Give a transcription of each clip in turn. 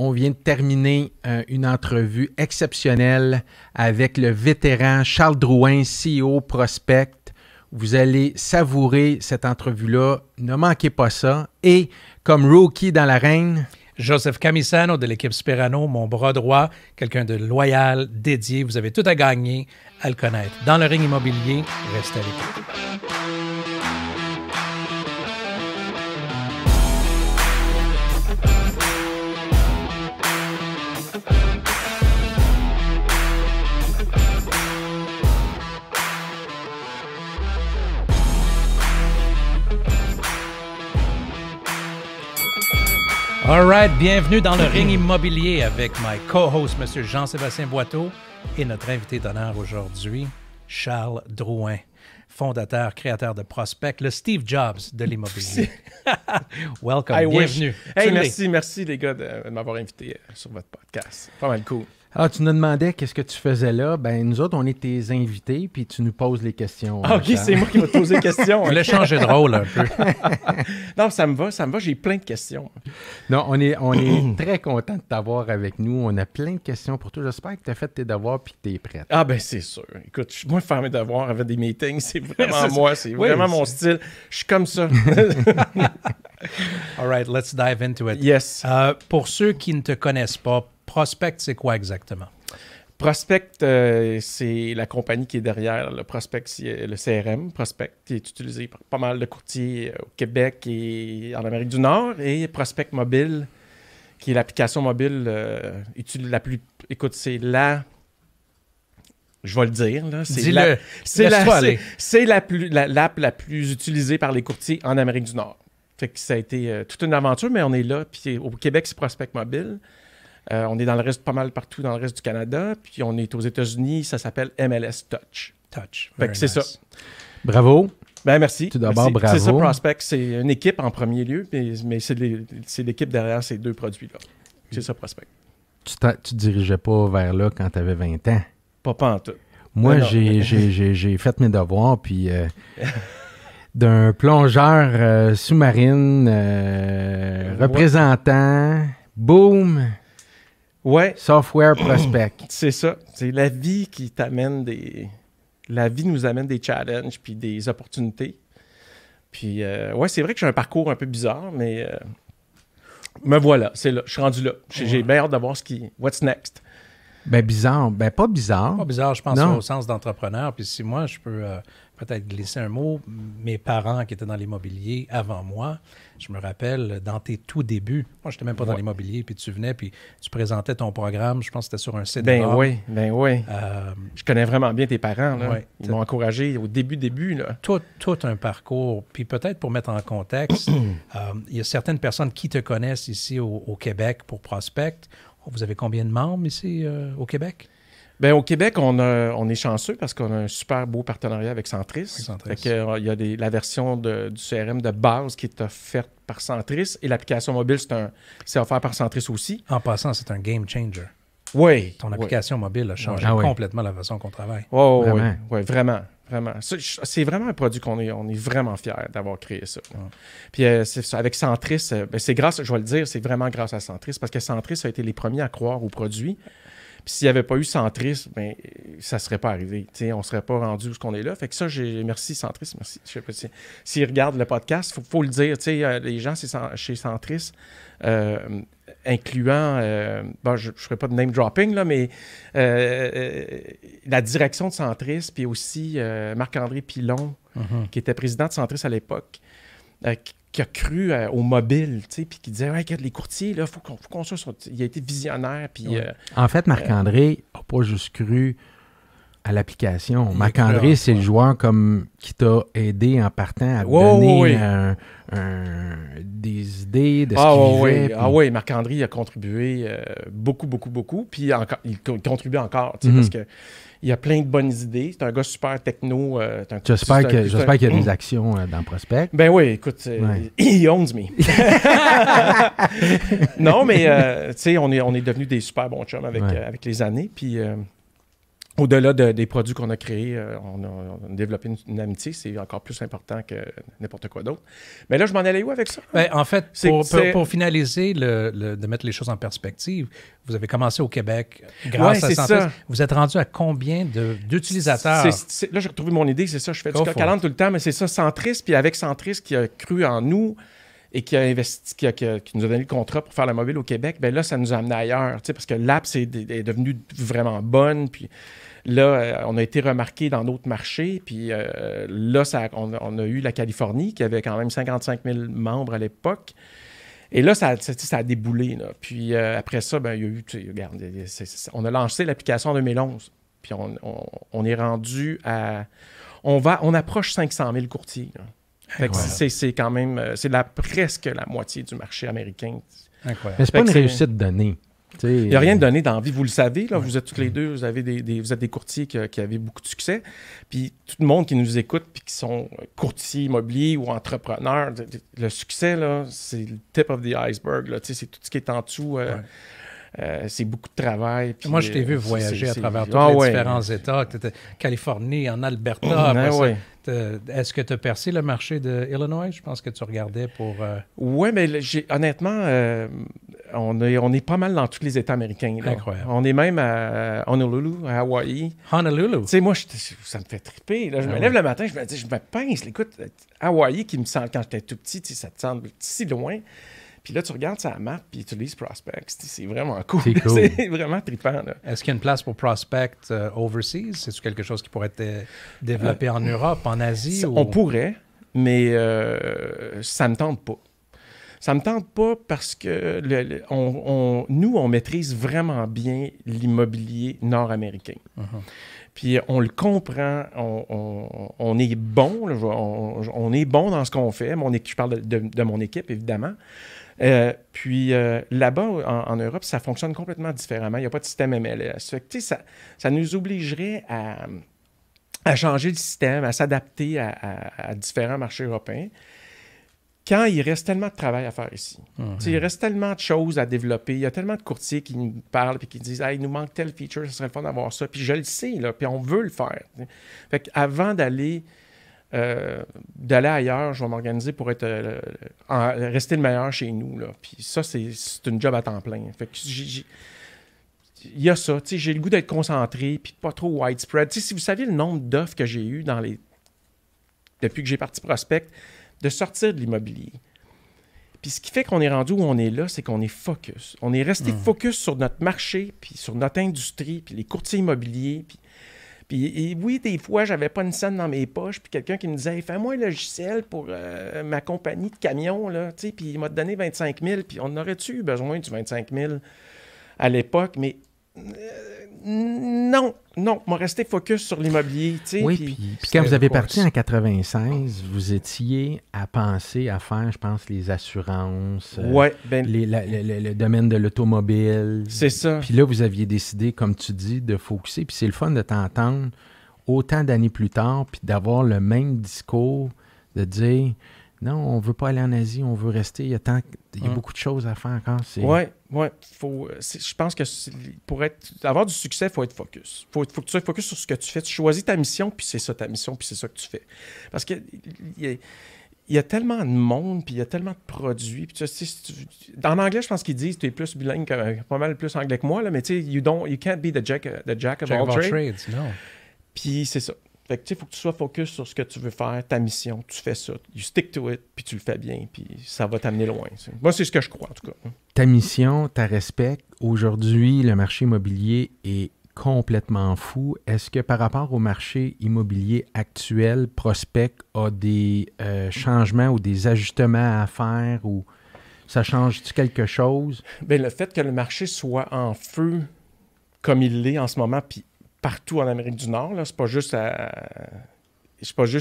On vient de terminer une entrevue exceptionnelle avec le vétéran Charles Drouin, CEO Prospect. Vous allez savourer cette entrevue-là. Ne manquez pas ça. Et comme rookie dans l'arène, Joseph Camisano de l'équipe Sperano, mon bras droit, quelqu'un de loyal, dédié. Vous avez tout à gagner à le connaître. Dans le ring immobilier, restez à l'écoute. All right, bienvenue dans le ring immobilier avec my co-host, M. Jean-Sébastien Boiteau, et notre invité d'honneur aujourd'hui, Charles Drouin, fondateur, créateur de Prospect, le Steve Jobs de l'immobilier. Welcome, bienvenue. Hey, merci les gars de m'avoir invité sur votre podcast. Pas mal cool. Alors, tu nous demandais qu'est-ce que tu faisais là. Ben, nous autres, on est tes invités, puis tu nous poses les questions. Ah, OK, Charles. C'est moi qui vais te poser des questions. On l'a changé de rôle un peu. Non, ça me va, j'ai plein de questions. Non, on est très content de t'avoir avec nous. On a plein de questions pour toi. J'espère que tu as fait tes devoirs et que tu es prête. Ah, ben c'est sûr. Écoute, moi, faire mes devoirs avec des meetings, c'est vraiment moi. C'est vraiment mon style. Je suis comme ça. All right, let's dive into it. Yes. Pour ceux qui ne te connaissent pas, Prospect, c'est quoi exactement? Prospect, c'est la compagnie qui est derrière. Le Prospect, c'est le CRM. Prospect, qui est utilisé par pas mal de courtiers au Québec et en Amérique du Nord. Et Prospect Mobile, qui est l'application mobile la plus... Écoute, c'est la... Je vais le dire, là. C'est l'app la plus utilisée par les courtiers en Amérique du Nord. Fait que ça a été toute une aventure, mais on est là. Puis au Québec, c'est Prospect Mobile. On est dans le reste, pas mal partout dans le reste du Canada. Puis on est aux États-Unis, ça s'appelle MLS Touch. Fait que c'est ça. Bravo. Ben merci. Tout d'abord, bravo. C'est ça, Prospect. C'est une équipe en premier lieu, mais c'est l'équipe derrière ces deux produits-là. C'est ça, Prospect. Tu dirigeais pas vers là quand tu avais 20 ans? Pas en tout. Moi, j'ai fait mes devoirs, puis... d'un plongeur sous-marine, représentant, boom, software Prospect. C'est ça. C'est la vie qui t'amène La vie nous amène des challenges puis des opportunités. Puis, c'est vrai que j'ai un parcours un peu bizarre, mais me voilà, c'est là. Je suis rendu là. J'ai bien hâte de voir what's next. Ben bizarre. Ben pas bizarre. Pas bizarre, je pense au sens d'entrepreneur. Puis si moi, je peux peut-être glisser un mot, mes parents qui étaient dans l'immobilier avant moi, je me rappelle dans tes tout débuts, moi, je n'étais même pas dans l'immobilier, puis tu venais, puis tu présentais ton programme, je pense que c'était sur un site. Ben oui. Je connais vraiment bien tes parents. Là. Ouais, ils m'ont encouragé au début. Là. Tout un parcours. Puis peut-être pour mettre en contexte, il y a certaines personnes qui te connaissent ici au Québec pour Prospect. Vous avez combien de membres ici au Québec? Bien, au Québec, on est chanceux parce qu'on a un super beau partenariat avec Centris. Fait que, il y a la version du CRM de base qui est offerte par Centris et l'application mobile, c'est offert par Centris aussi. En passant, c'est un game changer. Oui. Ton application mobile a changé complètement la façon qu'on travaille. Oui, vraiment. C'est vraiment un produit on est vraiment fiers d'avoir créé ça. Puis avec Centris, c'est grâce, je vais le dire, c'est vraiment grâce à Centris parce que Centris a été les premiers à croire au produit. Puis s'il n'y avait pas eu Centris, ça ne serait pas arrivé. On ne serait pas rendu où ce qu'on est là. Fait que ça, merci Centris, merci. Je sais pas s'ils regardent le podcast, il faut le dire. Les gens chez Centris, incluant, je ne ferai pas de name dropping, là, mais la direction de Centris, puis aussi Marc-André Pilon, qui était président de Centris à l'époque, qui a cru au mobile, puis qui disait les courtiers, il faut qu'on soit. Il a été visionnaire. Puis, en fait, Marc-André n'a pas juste cru à l'application. Marc-André, c'est le joueur qui t'a aidé en partant à te donner des idées de ce qu'il faisait. Marc-André a contribué beaucoup. Puis il contribue encore, parce que il y a plein de bonnes idées. C'est un gars super techno. J'espère qu'il y a des actions dans Prospect. Ben oui, écoute, he owns me. Non, mais on est devenus des super bons chums avec les années. Puis au-delà des produits qu'on a créés, on a développé une amitié. C'est encore plus important que n'importe quoi d'autre. Mais là, je m'en allais où avec ça? Ben, en fait, pour finaliser, de mettre les choses en perspective, vous avez commencé au Québec grâce à Centris. Vous êtes rendu à combien d'utilisateurs? Là, j'ai retrouvé mon idée, c'est ça. Je fais du coq à l'âne tout le temps, mais c'est ça, Centris. Puis avec Centris qui a cru en nous et qui a investi, qui nous a donné le contrat pour faire la mobile au Québec, bien là, ça nous a amené ailleurs, parce que l'app est devenue vraiment bonne. Puis là, on a été remarqué dans d'autres marchés. Puis là, on a eu la Californie qui avait quand même 55 000 membres à l'époque. Et là, ça a déboulé. Là. Puis après ça, ben, il y a eu, regarde, on a lancé l'application en 2011. Puis on est rendu à... On approche 500 000 courtiers. Là. Fait que c'est quand même... C'est presque la moitié du marché américain. Incroyable. Mais c'est pas une réussite donnée. Il n'y a rien de donné dans la vie, vous le savez. Là, vous êtes tous les deux, vous êtes des courtiers qui avaient beaucoup de succès. Puis tout le monde qui nous écoute puis qui sont courtiers immobiliers ou entrepreneurs, le succès, là, c'est le tip of the iceberg. Là, c'est tout ce qui est en dessous. C'est beaucoup de travail. Puis, moi, je t'ai vu voyager à travers tous les différents États. Tu étais en Californie, en Alberta. Est-ce que tu as percé le marché de Illinois? Je pense que tu regardais pour... Oui, mais honnêtement, on est pas mal dans tous les États américains. Là. Incroyable. On est même à Honolulu, à Hawaï. Honolulu? Tu sais, moi, ça me fait triper. Là. Je me lève le matin, je me dis, je me pince. Écoute, Hawaï, qui me semble, quand j'étais tout petit, ça te semble si loin. Puis là, tu regardes sa map, puis tu lis Prospect. C'est vraiment cool. C'est vraiment trippant. Là. Est-ce qu'il y a une place pour Prospect overseas? C'est-tu quelque chose qui pourrait être développé en Europe, en Asie? On pourrait, mais ça ne me tente pas. Ça ne me tente pas parce que nous, on maîtrise vraiment bien l'immobilier nord-américain. Puis on le comprend, on est bon, là, on est bon dans ce qu'on fait. Je parle de mon équipe, évidemment. Puis là-bas, en Europe, ça fonctionne complètement différemment. Il n'y a pas de système MLS. Fait que, ça nous obligerait à changer le système, à s'adapter à différents marchés européens. Quand il reste tellement de travail à faire ici. Il reste tellement de choses à développer. Il y a tellement de courtiers qui nous parlent et qui disent « il nous manque tel feature, ce serait le fun d'avoir ça. » Puis je le sais, là, puis on veut le faire. Fait qu'avant d'aller ailleurs, je vais m'organiser pour rester le meilleur chez nous. Là. Puis ça, c'est une job à temps plein. Fait que il y a ça. J'ai le goût d'être concentré puis pas trop widespread. Si vous saviez le nombre d'offres que j'ai eues depuis que j'ai parti Prospect, de sortir de l'immobilier. Puis ce qui fait qu'on est rendu où on est là, c'est qu'on est focus. On est resté focus sur notre marché, puis sur notre industrie, puis les courtiers immobiliers. Puis oui, des fois, j'avais pas une scène dans mes poches, puis quelqu'un qui me disait hey, « fais-moi un logiciel pour ma compagnie de camions, là, puis il m'a donné 25 000, puis on aurait-tu eu besoin du 25 000 à l'époque, mais... non, m'a resté focus sur l'immobilier. Oui, puis quand vous avez parti en 96, vous étiez à penser à faire, je pense, les assurances, le domaine de l'automobile. C'est ça. Puis là, vous aviez décidé, comme tu dis, de focuser. Puis c'est le fun de t'entendre autant d'années plus tard, puis d'avoir le même discours, de dire... Non, on ne veut pas aller en Asie, on veut rester. Il y a beaucoup de choses à faire encore. Oui. Je pense que pour avoir du succès, il faut être focus. Faut que tu sois focus sur ce que tu fais. Tu choisis ta mission, puis c'est ça ta mission, puis c'est ça que tu fais. Parce que il y a tellement de monde, puis il y a tellement de produits. Puis en anglais, je pense qu'ils disent, tu es plus bilingue, pas mal plus anglais que moi, là, mais tu sais, you can't be the jack of all trades. No. Puis c'est ça. Fait que, tu sais, il faut que tu sois focus sur ce que tu veux faire, ta mission, tu fais ça, you stick to it, puis tu le fais bien, puis ça va t'amener loin. Moi, c'est ce que je crois, en tout cas. Ta mission, tu respectes. Aujourd'hui, le marché immobilier est complètement fou. Est-ce que par rapport au marché immobilier actuel, Prospect a des changements ou des ajustements à faire, ou ça change-tu quelque chose? Bien, le fait que le marché soit en feu comme il l'est en ce moment, puis partout en Amérique du Nord, là, c'est pas juste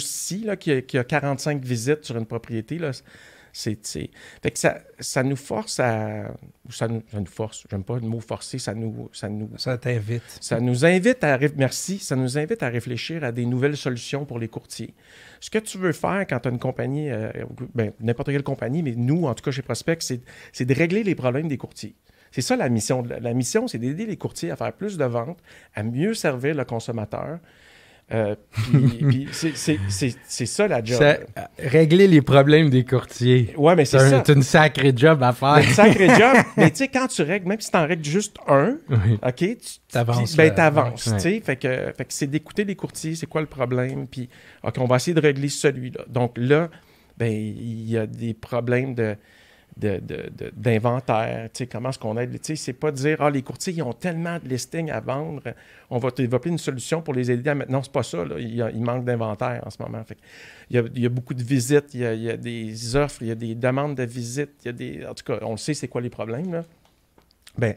ici là, qu'il y a 45 visites sur une propriété. Là. Fait que ça nous force à... Ça nous force, j'aime pas le mot forcer, ça t'invite. Ça nous invite à... Merci. Ça nous invite à réfléchir à des nouvelles solutions pour les courtiers. Ce que tu veux faire quand tu as une compagnie, n'importe quelle compagnie, mais nous, en tout cas chez Prospect, c'est de régler les problèmes des courtiers. C'est ça la mission. La mission, c'est d'aider les courtiers à faire plus de ventes, à mieux servir le consommateur. Puis c'est ça la job. Régler les problèmes des courtiers. Ouais, mais c'est ça. C'est une sacrée job à faire. C'est une sacrée job. Mais tu sais, quand tu règles, même si tu en règles juste un, Oui. OK, tu T'avances, t'avances. ouais. Tu sais, fait que c'est d'écouter les courtiers, c'est quoi le problème, puis OK, on va essayer de régler celui-là. Donc là, ben il y a des problèmes d'inventaire, tu sais, comment est-ce qu'on aide, tu sais, c'est pas de dire, ah, les courtiers, ils ont tellement de listings à vendre, on va développer une solution pour les aider à maintenant, c'est pas ça, là. Il manque d'inventaire en ce moment, fait il y a beaucoup de visites, il y a des offres, il y a des demandes de visites, en tout cas, on le sait, c'est quoi les problèmes, là. Ben,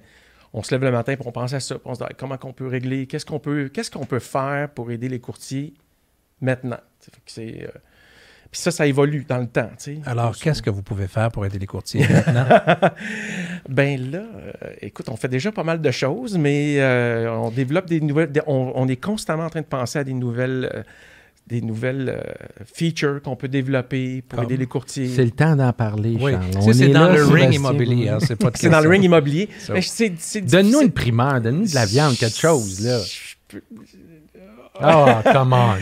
on se lève le matin, puis on pense à ça, puis on se dit, ah, comment on peut régler, qu'est-ce qu'on peut faire pour aider les courtiers maintenant, fait que c'est... Puis ça évolue dans le temps. Tu sais. Alors, qu'est-ce que vous pouvez faire pour aider les courtiers maintenant? Ben là, écoute, on fait déjà pas mal de choses, mais on développe des nouvelles... On est constamment en train de penser à des nouvelles features qu'on peut développer pour aider les courtiers. C'est le temps d'en parler, Oui. Charles. C'est dans là, le ring Sébastien. immobilier. Hein, c'est pas de C'est dans le question. ring immobilier. So. Mais c'est Donne-nous une difficile. primeur, donne-nous de la viande, quelque chose, là. Je peux- Ah, come on.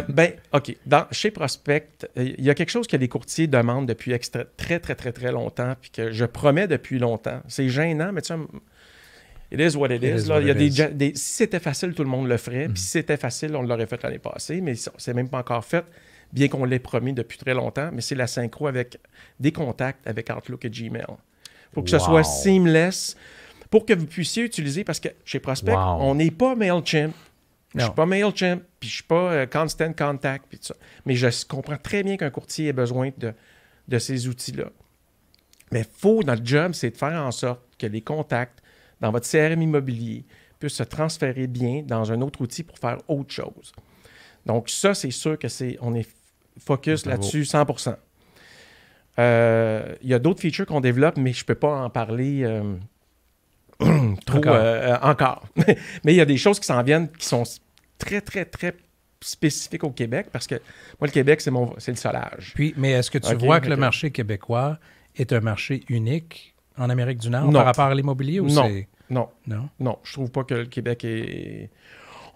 Ben, OK. Chez Prospect, il y a quelque chose que les courtiers demandent depuis très, très, très, très longtemps, puis que je promets depuis longtemps. C'est gênant, mais tu sais, it is what it is. Là. Il y a si c'était facile, tout le monde le ferait. Puis si c'était facile, on l'aurait fait l'année passée, mais c'est même pas encore fait, bien qu'on l'ait promis depuis très longtemps. Mais c'est la synchro avec des contacts avec Outlook et Gmail. Pour que ce soit seamless, pour que vous puissiez utiliser, parce que chez Prospect, on n'est pas MailChimp. Je ne suis pas MailChimp, puis je ne suis pas Constant Contact, puis tout ça. Mais je comprends très bien qu'un courtier ait besoin de ces outils-là. Mais notre job, c'est de faire en sorte que les contacts dans votre CRM immobilier puissent se transférer bien dans un autre outil pour faire autre chose. Donc ça, c'est sûr que on est focus là-dessus 100%. Il y a d'autres features qu'on développe, mais je ne peux pas en parler... trop encore. Mais il y a des choses qui s'en viennent qui sont très, très, très spécifiques au Québec parce que moi, le Québec, c'est le solage. Mais est-ce que tu vois que le marché québécois est un marché unique en Amérique du Nord Non. par rapport à l'immobilier? Ou Non, je trouve pas que le Québec est...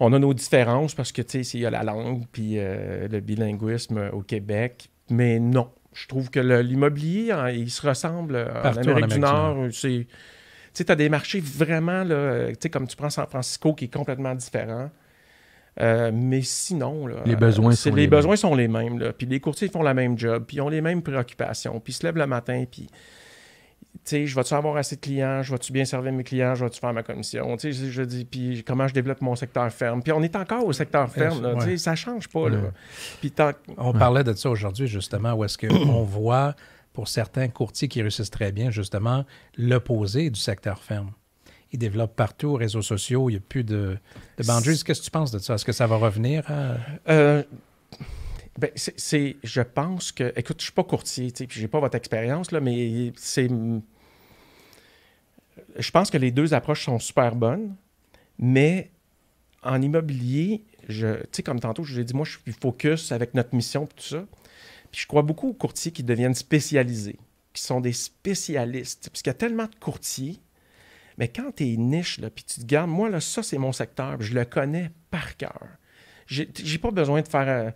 On a nos différences parce que, tu sais, il y a la langue puis le bilinguisme au Québec, mais non. Je trouve que l'immobilier, il se ressemble en Amérique du Nord. C'est... Tu sais, tu as des marchés vraiment, là, tu sais, comme tu prends San Francisco, qui est complètement différent. Mais sinon, là, les besoins sont les mêmes. Là. Puis les courtiers font la même job, puis ils ont les mêmes préoccupations. Puis ils se lèvent le matin, puis, tu sais, je vais-tu avoir assez de clients? Je vais-tu bien servir mes clients? Je vais-tu faire ma commission? Tu sais, je dis, puis comment je développe mon secteur ferme? Puis on est encore au secteur ferme, là, tu sais, ça change pas, là. Puis on parlait de ça aujourd'hui, justement, où est-ce qu'on voit... pour certains courtiers qui réussissent très bien, justement, l'opposé du secteur ferme. Ils développent partout, réseaux sociaux, il n'y a plus de boundaries. Qu'est-ce que tu penses de ça? Est-ce que ça va revenir? Je pense que... Écoute, je ne suis pas courtier, puis je n'ai pas votre expérience, là, mais je pense que les deux approches sont super bonnes, mais en immobilier, tu sais, comme tantôt, je vous ai dit, moi, je suis focus avec notre mission et tout ça. Puis je crois beaucoup aux courtiers qui deviennent spécialisés, qui sont des spécialistes. Parce qu'il y a tellement de courtiers, mais quand tu es niche, là, puis tu te gardes, moi, là, ça, c'est mon secteur, je le connais par cœur. J'ai pas besoin de faire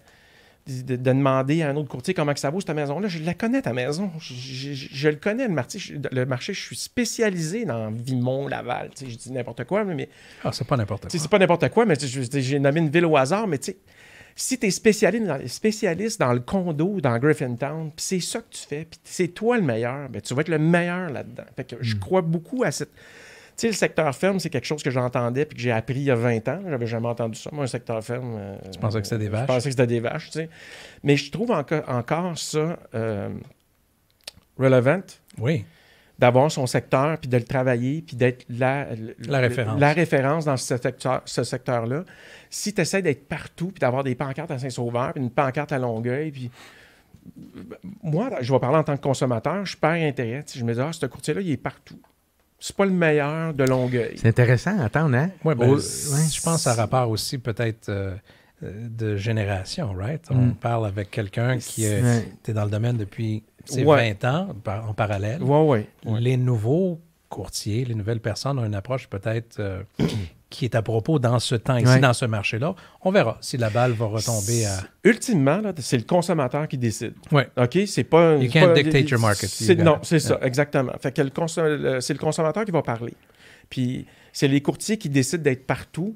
de demander à un autre courtier comment que ça vaut, cette maison-là. Je la connais, ta maison. Je le connais, le marché. Je suis spécialisé dans Vimont, Laval. Tu sais, je dis n'importe quoi, mais... Ah, c'est pas n'importe quoi. C'est pas n'importe quoi, mais j'ai nommé une ville au hasard, mais tu sais... Si tu es spécialiste dans le condo, dans Griffintown, puis c'est ça que tu fais, puis c'est toi le meilleur, bien, tu vas être le meilleur là-dedans. Fait que je crois beaucoup à cette... Tu sais, le secteur ferme, c'est quelque chose que j'entendais puis que j'ai appris il y a 20 ans. J'avais jamais entendu ça. Moi, un secteur ferme... Tu pensais que c'était des vaches? Je pensais que c'était des vaches, tu sais. Mais je trouve encore ça relevant. Oui. D'avoir son secteur, puis de le travailler, puis d'être la référence dans ce secteur-là. Si tu essaies d'être partout, puis d'avoir des pancartes à Saint-Sauveur, puis une pancarte à Longueuil, puis... Moi, je vais parler en tant que consommateur, je perds intérêt. Je me dis, ce courtier-là, il est partout. C'est pas le meilleur de Longueuil. C'est intéressant à attendre, hein? Oui, je pense à rapport aussi peut-être de génération, right? On parle avec quelqu'un qui était dans le domaine depuis 20 ans en parallèle. Ouais. Les nouveaux courtiers, les nouvelles personnes ont une approche peut-être qui est à propos dans ce temps ici, dans ce marché-là. On verra si la balle va retomber à... Ultimement, là, c'est le consommateur qui décide. Oui. OK? C'est pas... You can't dictate your market. Non, c'est ça, exactement. Fait que c'est le consommateur qui va parler. Puis c'est les courtiers qui décident d'être partout.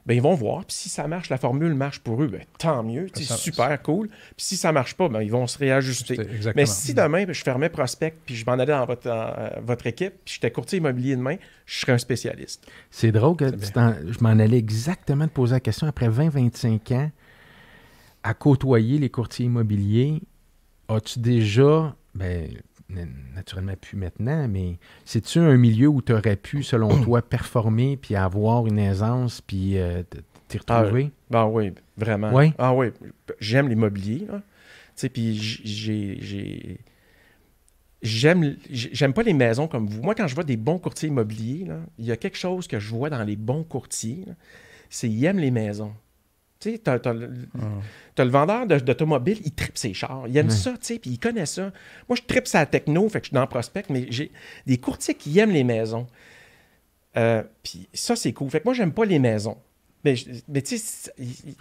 Ben, ils vont voir. Puis si ça marche, la formule marche pour eux, ben, tant mieux. C'est super cool. Puis si ça marche pas, ben, ils vont se réajuster. Mais si demain, je fermais Prospect puis je m'en allais dans votre équipe puis j'étais courtier immobilier demain, je serais un spécialiste. C'est drôle que je m'en allais exactement te poser la question. Après 20-25 ans à côtoyer les courtiers immobiliers, as-tu déjà... Ben, naturellement plus maintenant, mais c'est-tu un milieu où tu aurais pu, selon toi, performer puis avoir une aisance puis t'y retrouver? Oui, vraiment. Oui? Ah oui, j'aime l'immobilier. Tu sais, puis j'aime pas les maisons comme vous. Moi, quand je vois des bons courtiers immobiliers, il y a quelque chose que je vois dans les bons courtiers, c'est qu'ils aiment les maisons. Tu sais, t'as le vendeur d'automobile, il tripe ses chars. Il aime ça, tu sais, puis il connaît ça. Moi, je tripe sa techno, fait que je suis dans le prospect, mais j'ai des courtiers qui aiment les maisons. Puis ça, c'est cool. Fait que moi, j'aime pas les maisons. Mais tu sais,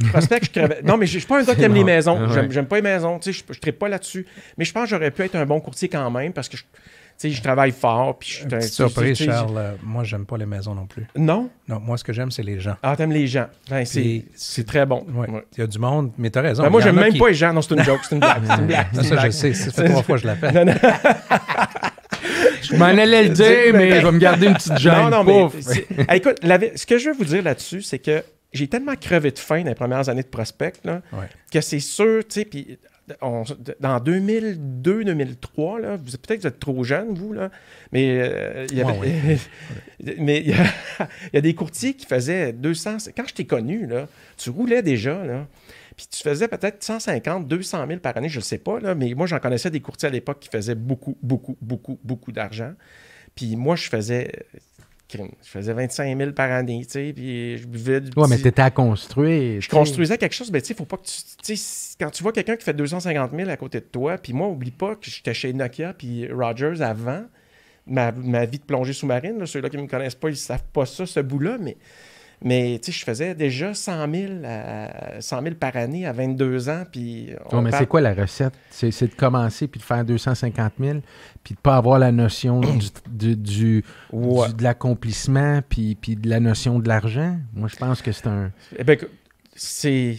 prospect, je crève... Non, mais je suis pas un gars qui aime les maisons. J'aime pas les maisons, tu sais, je tripe pas là-dessus. Mais je pense que j'aurais pu être un bon courtier quand même, parce que je travaille fort. Puis une petite surprise, Charles. Moi, j'aime pas les maisons non plus. Non? Non, moi, ce que j'aime, c'est les gens. Ah, t'aimes les gens. Ben, c'est très bon. Ouais. Il y a du monde, mais t'as raison. Ben, moi, j'aime même pas les gens. Non, c'est une joke. C'est une blague. C'est une blague. Ça, je sais. Ça fait 3 fois que je l'appelle. Je m'en allais le dire, mais je vais me garder une petite gêne. Non, mais écoute, ce que je veux vous dire là-dessus, c'est que j'ai tellement crevé de faim dans les premières années de prospect que c'est sûr, tu sais, puis... dans 2002-2003, là, peut-être que vous êtes trop jeune, vous, là, mais il y avait, mais il y a des courtiers qui faisaient 200... Quand je t'ai connu, là, tu roulais déjà, là, puis tu faisais peut-être 150, 200 000 par année, je ne sais pas, là, mais moi, j'en connaissais des courtiers à l'époque qui faisaient beaucoup d'argent. Puis moi, je faisais 25 000 par année, tu sais, puis je buvais du petit... Ouais, mais t'étais à construire. Je construisais quelque chose, mais tu sais, faut pas que tu sais, quand tu vois quelqu'un qui fait 250 000 à côté de toi, puis moi, oublie pas que j'étais chez Nokia puis Rogers avant ma vie de plongée sous-marine, là, ceux-là qui me connaissent pas, ils savent pas ça, ce bout-là, mais tu sais, je faisais déjà 100 000 par année à 22 ans, puis... mais c'est quoi la recette? C'est de commencer puis de faire 250 000, puis de pas avoir la notion de l'accomplissement, puis de la notion de l'argent? Moi, je pense que c'est un... Eh bien, c'est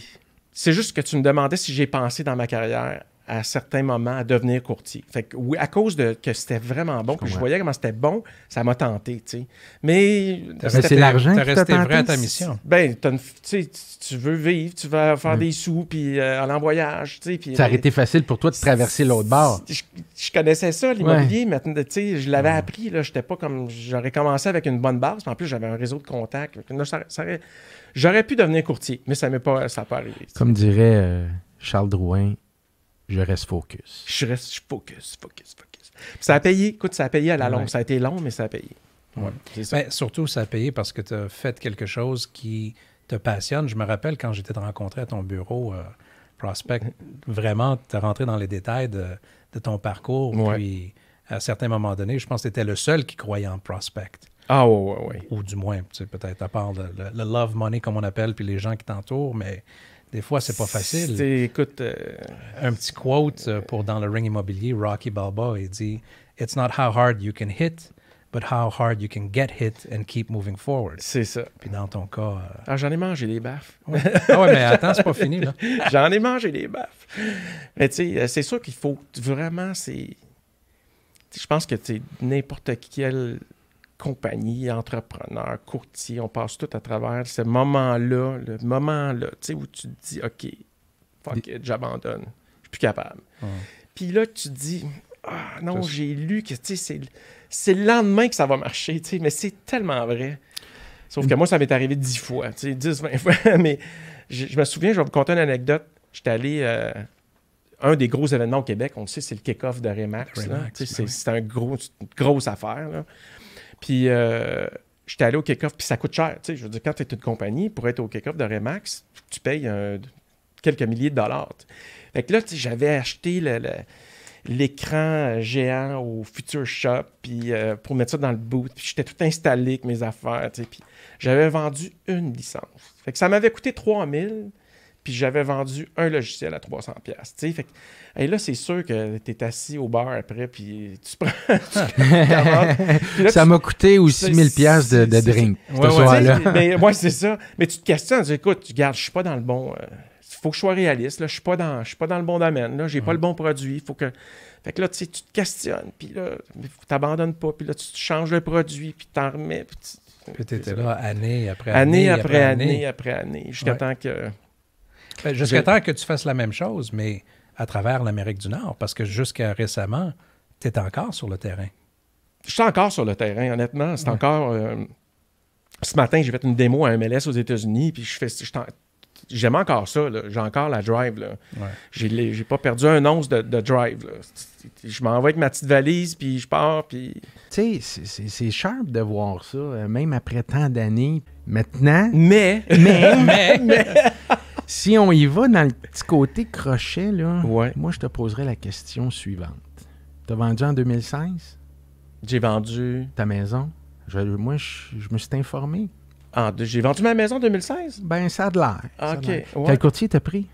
juste que tu me demandais si j'ai pensé dans ma carrière à certains moments à devenir courtier. Fait que oui, à cause de que c'était vraiment bon, que je voyais comment c'était bon, ça m'a tenté, tu sais. Mais c'est l'argent qui t'a resté tenté? vrai à ta mission. Ben, tu veux vivre, tu vas faire des sous, puis aller en voyage, tu sais. Puis ça aurait été facile pour toi de traverser l'autre bord. Je connaissais ça, l'immobilier, mais tu sais, je l'avais appris, là, j'étais pas comme... J'aurais commencé avec une bonne base, puis en plus, j'avais un réseau de contacts. J'aurais pu devenir courtier, mais ça n'a pas arrivé. Comme dirait Charles Drouin, je reste focus. Je reste focus. Puis ça a payé. Écoute, ça a payé à la longue. Ça a été long, mais ça a payé. Ouais. C'est ça. Ben, surtout, ça a payé parce que tu as fait quelque chose qui te passionne. Je me rappelle quand j'étais rencontré à ton bureau, Prospect, vraiment, tu es rentré dans les détails de ton parcours. Ouais. Puis, à certains moments donnés, je pense que tu étais le seul qui croyait en Prospect. Ah ouais. Ou du moins, tu sais, peut-être à part le love money, comme on appelle, puis les gens qui t'entourent, mais... Des fois, c'est pas facile. Écoute... Un petit quote pour dans le ring immobilier, Rocky Balboa, il dit « It's not how hard you can hit, but how hard you can get hit and keep moving forward. » C'est ça. Puis dans ton cas... j'en ai mangé des baffes. Ouais. Ah ouais, mais attends, c'est pas fini, là. J'en ai mangé des baffes. Mais tu sais, c'est sûr qu'il faut vraiment... Je pense que n'importe quel... compagnie, entrepreneur, courtier, on passe tout à travers ce moment-là, tu sais, où tu te dis, OK, fuck it, j'abandonne, je suis plus capable. Puis là, tu te dis, ah non, j'ai lu que, tu sais, c'est le lendemain que ça va marcher, tu sais, mais c'est tellement vrai. Sauf que moi, ça m'est arrivé 10 fois, tu sais, 10, 20 fois, mais je me souviens, je vais vous conter une anecdote, j'étais allé... un des gros événements au Québec, on le sait, c'est le kick-off de Remax. C'est une grosse affaire, là. Puis, j'étais allé au kick-off, puis ça coûte cher. Tu sais, je veux dire, quand tu es une compagnie, pour être au kick-off de Remax, tu payes quelques milliers de dollars. Fait que là, tu sais, j'avais acheté l'écran géant au Future Shop, puis pour mettre ça dans le boot. Puis j'étais tout installé avec mes affaires, tu sais. Puis j'avais vendu une licence. Fait que ça m'avait coûté 3000, puis j'avais vendu un logiciel à 300$, tu sais. Fait que et là, c'est sûr que tu es assis au bar après, puis tu prends... puis là, ça m'a coûté aussi 1000$ de drink, ce soir-là. Mais c'est ça. Mais tu te questionnes, tu dis, écoute, regarde, je suis pas dans le bon... Il faut que je sois réaliste, là. Je suis pas dans le bon domaine, là. J'ai pas le bon produit. Faut que... Fait que là, tu sais, tu te questionnes, puis là, tu t'abandonnes pas, puis là, tu changes le produit, puis tu t'en remets. Puis tu étais là année après année. Jusqu'à temps que... Jusqu'à temps que tu fasses la même chose, mais à travers l'Amérique du Nord, parce que jusqu'à récemment, tu étais encore sur le terrain. Je suis encore sur le terrain, honnêtement. C'est encore... ce matin, j'ai fait une démo à MLS aux États-Unis, puis j'aime encore ça, là. J'ai encore la drive, là. Ouais. J'ai pas perdu un once de drive, là. Je m'en vais avec ma petite valise, puis je pars, puis... Tu sais, c'est sharp de voir ça, même après tant d'années. Maintenant... Mais... Si on y va dans le petit côté crochet, là, ouais. Moi, je te poserais la question suivante. Tu as vendu en 2016? J'ai vendu... Ta maison? Moi, je me suis informé. J'ai vendu ma maison en 2016? Ben, ça a de l'air. OK. Ouais. Quel courtier t'as pris?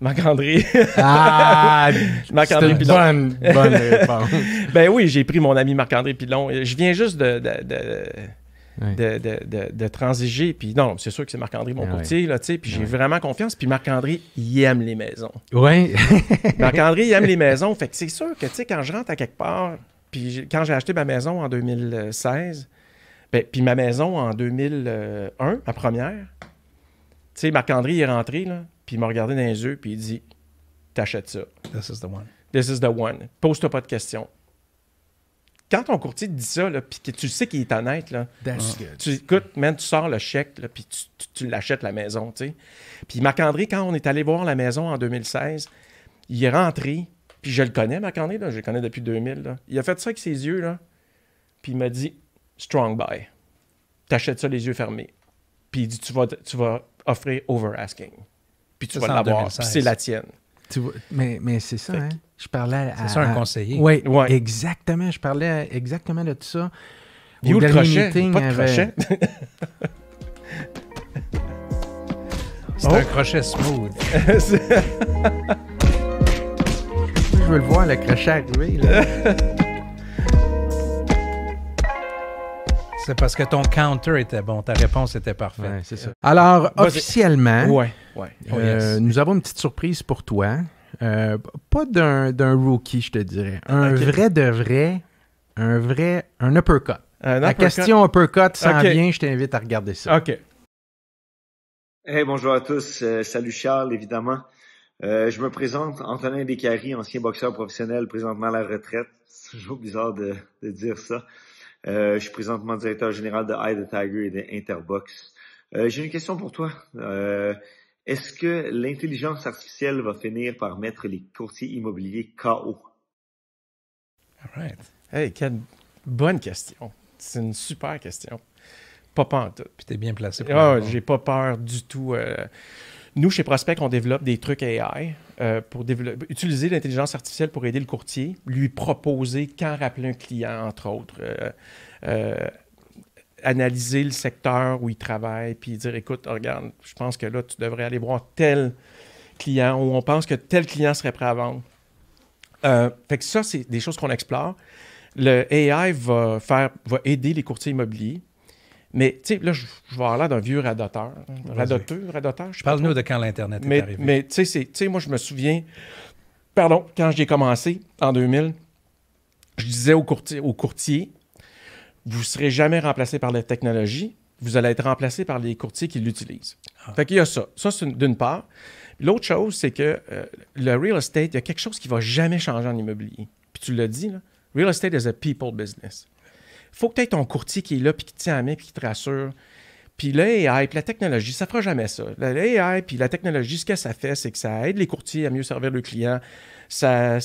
Marc-André. Marc-André Pilon. Bonne réponse. Ben oui, j'ai pris mon ami Marc-André Pilon. Je viens juste de transiger. Puis non, c'est sûr que c'est Marc-André, mon courtier, là, tu sais. Puis j'ai vraiment confiance. Puis Marc-André, il aime les maisons. Oui. Marc-André, il aime les maisons. Fait que c'est sûr que, tu sais, quand je rentre à quelque part, puis quand j'ai acheté ma maison en 2016, puis ma maison en 2001, la première, tu sais, Marc-André, il est rentré, là, puis il m'a regardé dans les yeux, puis il dit « T'achètes ça. This is the one. This is the one. Pose-toi pas de questions. » Quand ton courtier te dit ça, là, puis que tu sais qu'il est honnête, là, écoute, man, tu sors le chèque, là, puis tu l'achètes la maison, tu sais. Puis Marc-André, quand on est allé voir la maison en 2016, il est rentré, puis je le connais, Marc-André, là, je le connais depuis 2000, là. Il a fait ça avec ses yeux, là, puis il m'a dit « Strong buy. T'achètes ça les yeux fermés. » Puis il dit « Tu vas offrir over asking. Puis tu vas l'avoir, puis c'est la tienne. » Mais c'est ça, hein? Je parlais c'est ça un conseiller. Oui, exactement. Je parlais exactement de tout ça. Il où le crochet? Pas de crochet. C'est un crochet smooth. Je veux le voir, le crochet arriver, là. C'est parce que ton counter était bon. Ta réponse était parfaite. Ouais, c'est ça. Alors, officiellement, yes. Nous avons une petite surprise pour toi. Pas d'un rookie, je te dirais. Un vrai de vrai, un uppercut. La question uppercut s'en vient, je t'invite à regarder ça. OK. Hey, bonjour à tous. Salut Charles, évidemment. Je me présente, Antonin Descaries, ancien boxeur professionnel, présentement à la retraite. C'est toujours bizarre de dire ça. Je suis présentement directeur général de Eye the Tiger et de Interbox. J'ai une question pour toi. Est-ce que l'intelligence artificielle va finir par mettre les courtiers immobiliers KO? All right. Hey, quelle bonne question. C'est une super question. Pas en tout. Puis t'es bien placé pour j'ai pas peur du tout. Nous, chez Prospect, on développe des trucs AI pour utiliser l'intelligence artificielle pour aider le courtier, lui proposer quand rappeler un client, entre autres, analyser le secteur où il travaille, puis dire, écoute, regarde, je pense que là, tu devrais aller voir tel client, ou on pense que tel client serait prêt à vendre. Fait que ça, c'est des choses qu'on explore. Le AI va aider les courtiers immobiliers. Mais, tu sais, là, je vais avoir l'air d'un vieux radoteur. Radoteur, je sais pas. Parle-nous de quand l'Internet est arrivé. Mais, tu sais, moi, je me souviens, quand j'ai commencé, en 2000, je disais aux courtiers, vous ne serez jamais remplacé par la technologie, vous allez être remplacé par les courtiers qui l'utilisent. Fait qu'il y a ça. Ça, c'est d'une part. L'autre chose, c'est que le real estate, il y a quelque chose qui ne va jamais changer en immobilier. Puis tu l'as dit, là, real estate is a people business. Il faut que tu aies ton courtier qui est là, puis qui te tient à la main, puis qui te rassure. Puis le AI, puis la technologie, ça ne fera jamais ça. Le AI, puis la technologie, ce que ça fait, c'est que ça aide les courtiers à mieux servir le client. Ça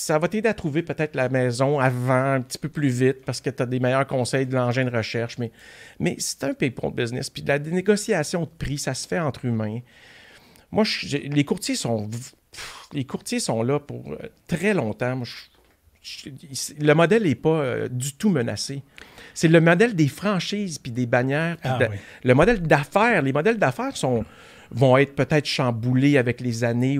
va t'aider à trouver peut-être la maison avant, un petit peu plus vite, parce que tu as des meilleurs conseils de l'engin de recherche. Mais c'est un people business. Puis de la négociation de prix, ça se fait entre humains. Moi, les courtiers sont les courtiers sont là pour très longtemps. Moi, le modèle n'est pas du tout menacé. C'est le modèle des franchises puis des bannières. Le modèle d'affaires. Les modèles d'affaires vont être peut-être chamboulés avec les années.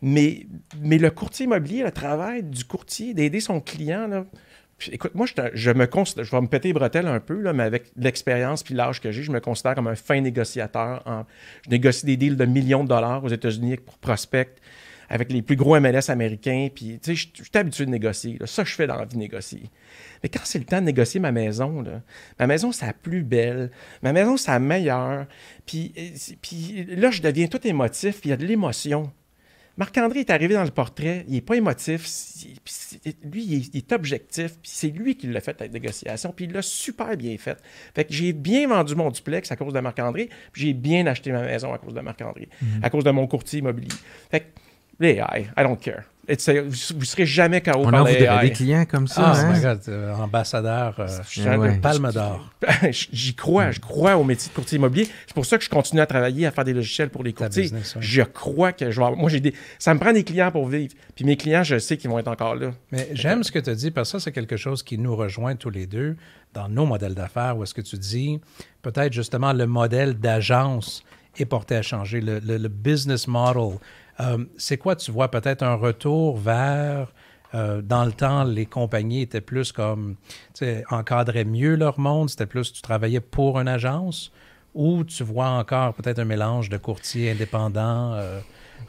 Mais le courtier immobilier, le travail du courtier, d'aider son client, là, écoute, moi, je vais me péter les bretelles un peu, là, mais avec l'expérience puis l'âge que j'ai, je me considère comme un fin négociateur. Je négocie des deals de millions de dollars aux États-Unis pour prospect, avec les plus gros MLS américains. Puis, tu sais, je suis habitué de négocier. Là. Ça, je fais dans la vie, négocier. Mais quand c'est le temps de négocier ma maison, ma maison, c'est la plus belle. Ma maison, c'est la meilleure. Puis là, je deviens tout émotif. Puis il y a de l'émotion. Marc-André est arrivé dans le portrait. Il n'est pas émotif. Lui, il est objectif. Puis c'est lui qui l'a fait, la négociation. Puis il l'a super bien fait. Fait que j'ai bien vendu mon duplex à cause de Marc-André. Puis j'ai bien acheté ma maison à cause de Marc-André. À cause de mon courtier immobilier. Fait que l'AI, I don't care. Vous ne serez jamais KO par l'AI. Vous avez des clients comme ça. Oh my God, ambassadeur, palme d'or. J'y crois. Je crois au métier de courtier immobilier. C'est pour ça que je continue à travailler, à faire des logiciels pour les courtiers. Business, Je crois que je vais avoir... Moi, ça me prend des clients pour vivre. Puis mes clients, je sais qu'ils vont être encore là. Mais j'aime ce que tu dis, parce que ça, c'est quelque chose qui nous rejoint tous les deux dans nos modèles d'affaires, où est-ce que tu dis, peut-être justement le modèle d'agence est porté à changer, le business model. C'est quoi, tu vois, peut-être un retour vers, dans le temps, les compagnies étaient plus comme, tu sais, encadraient mieux leur monde, c'était plus, tu travaillais pour une agence, ou tu vois encore peut-être un mélange de courtiers indépendants?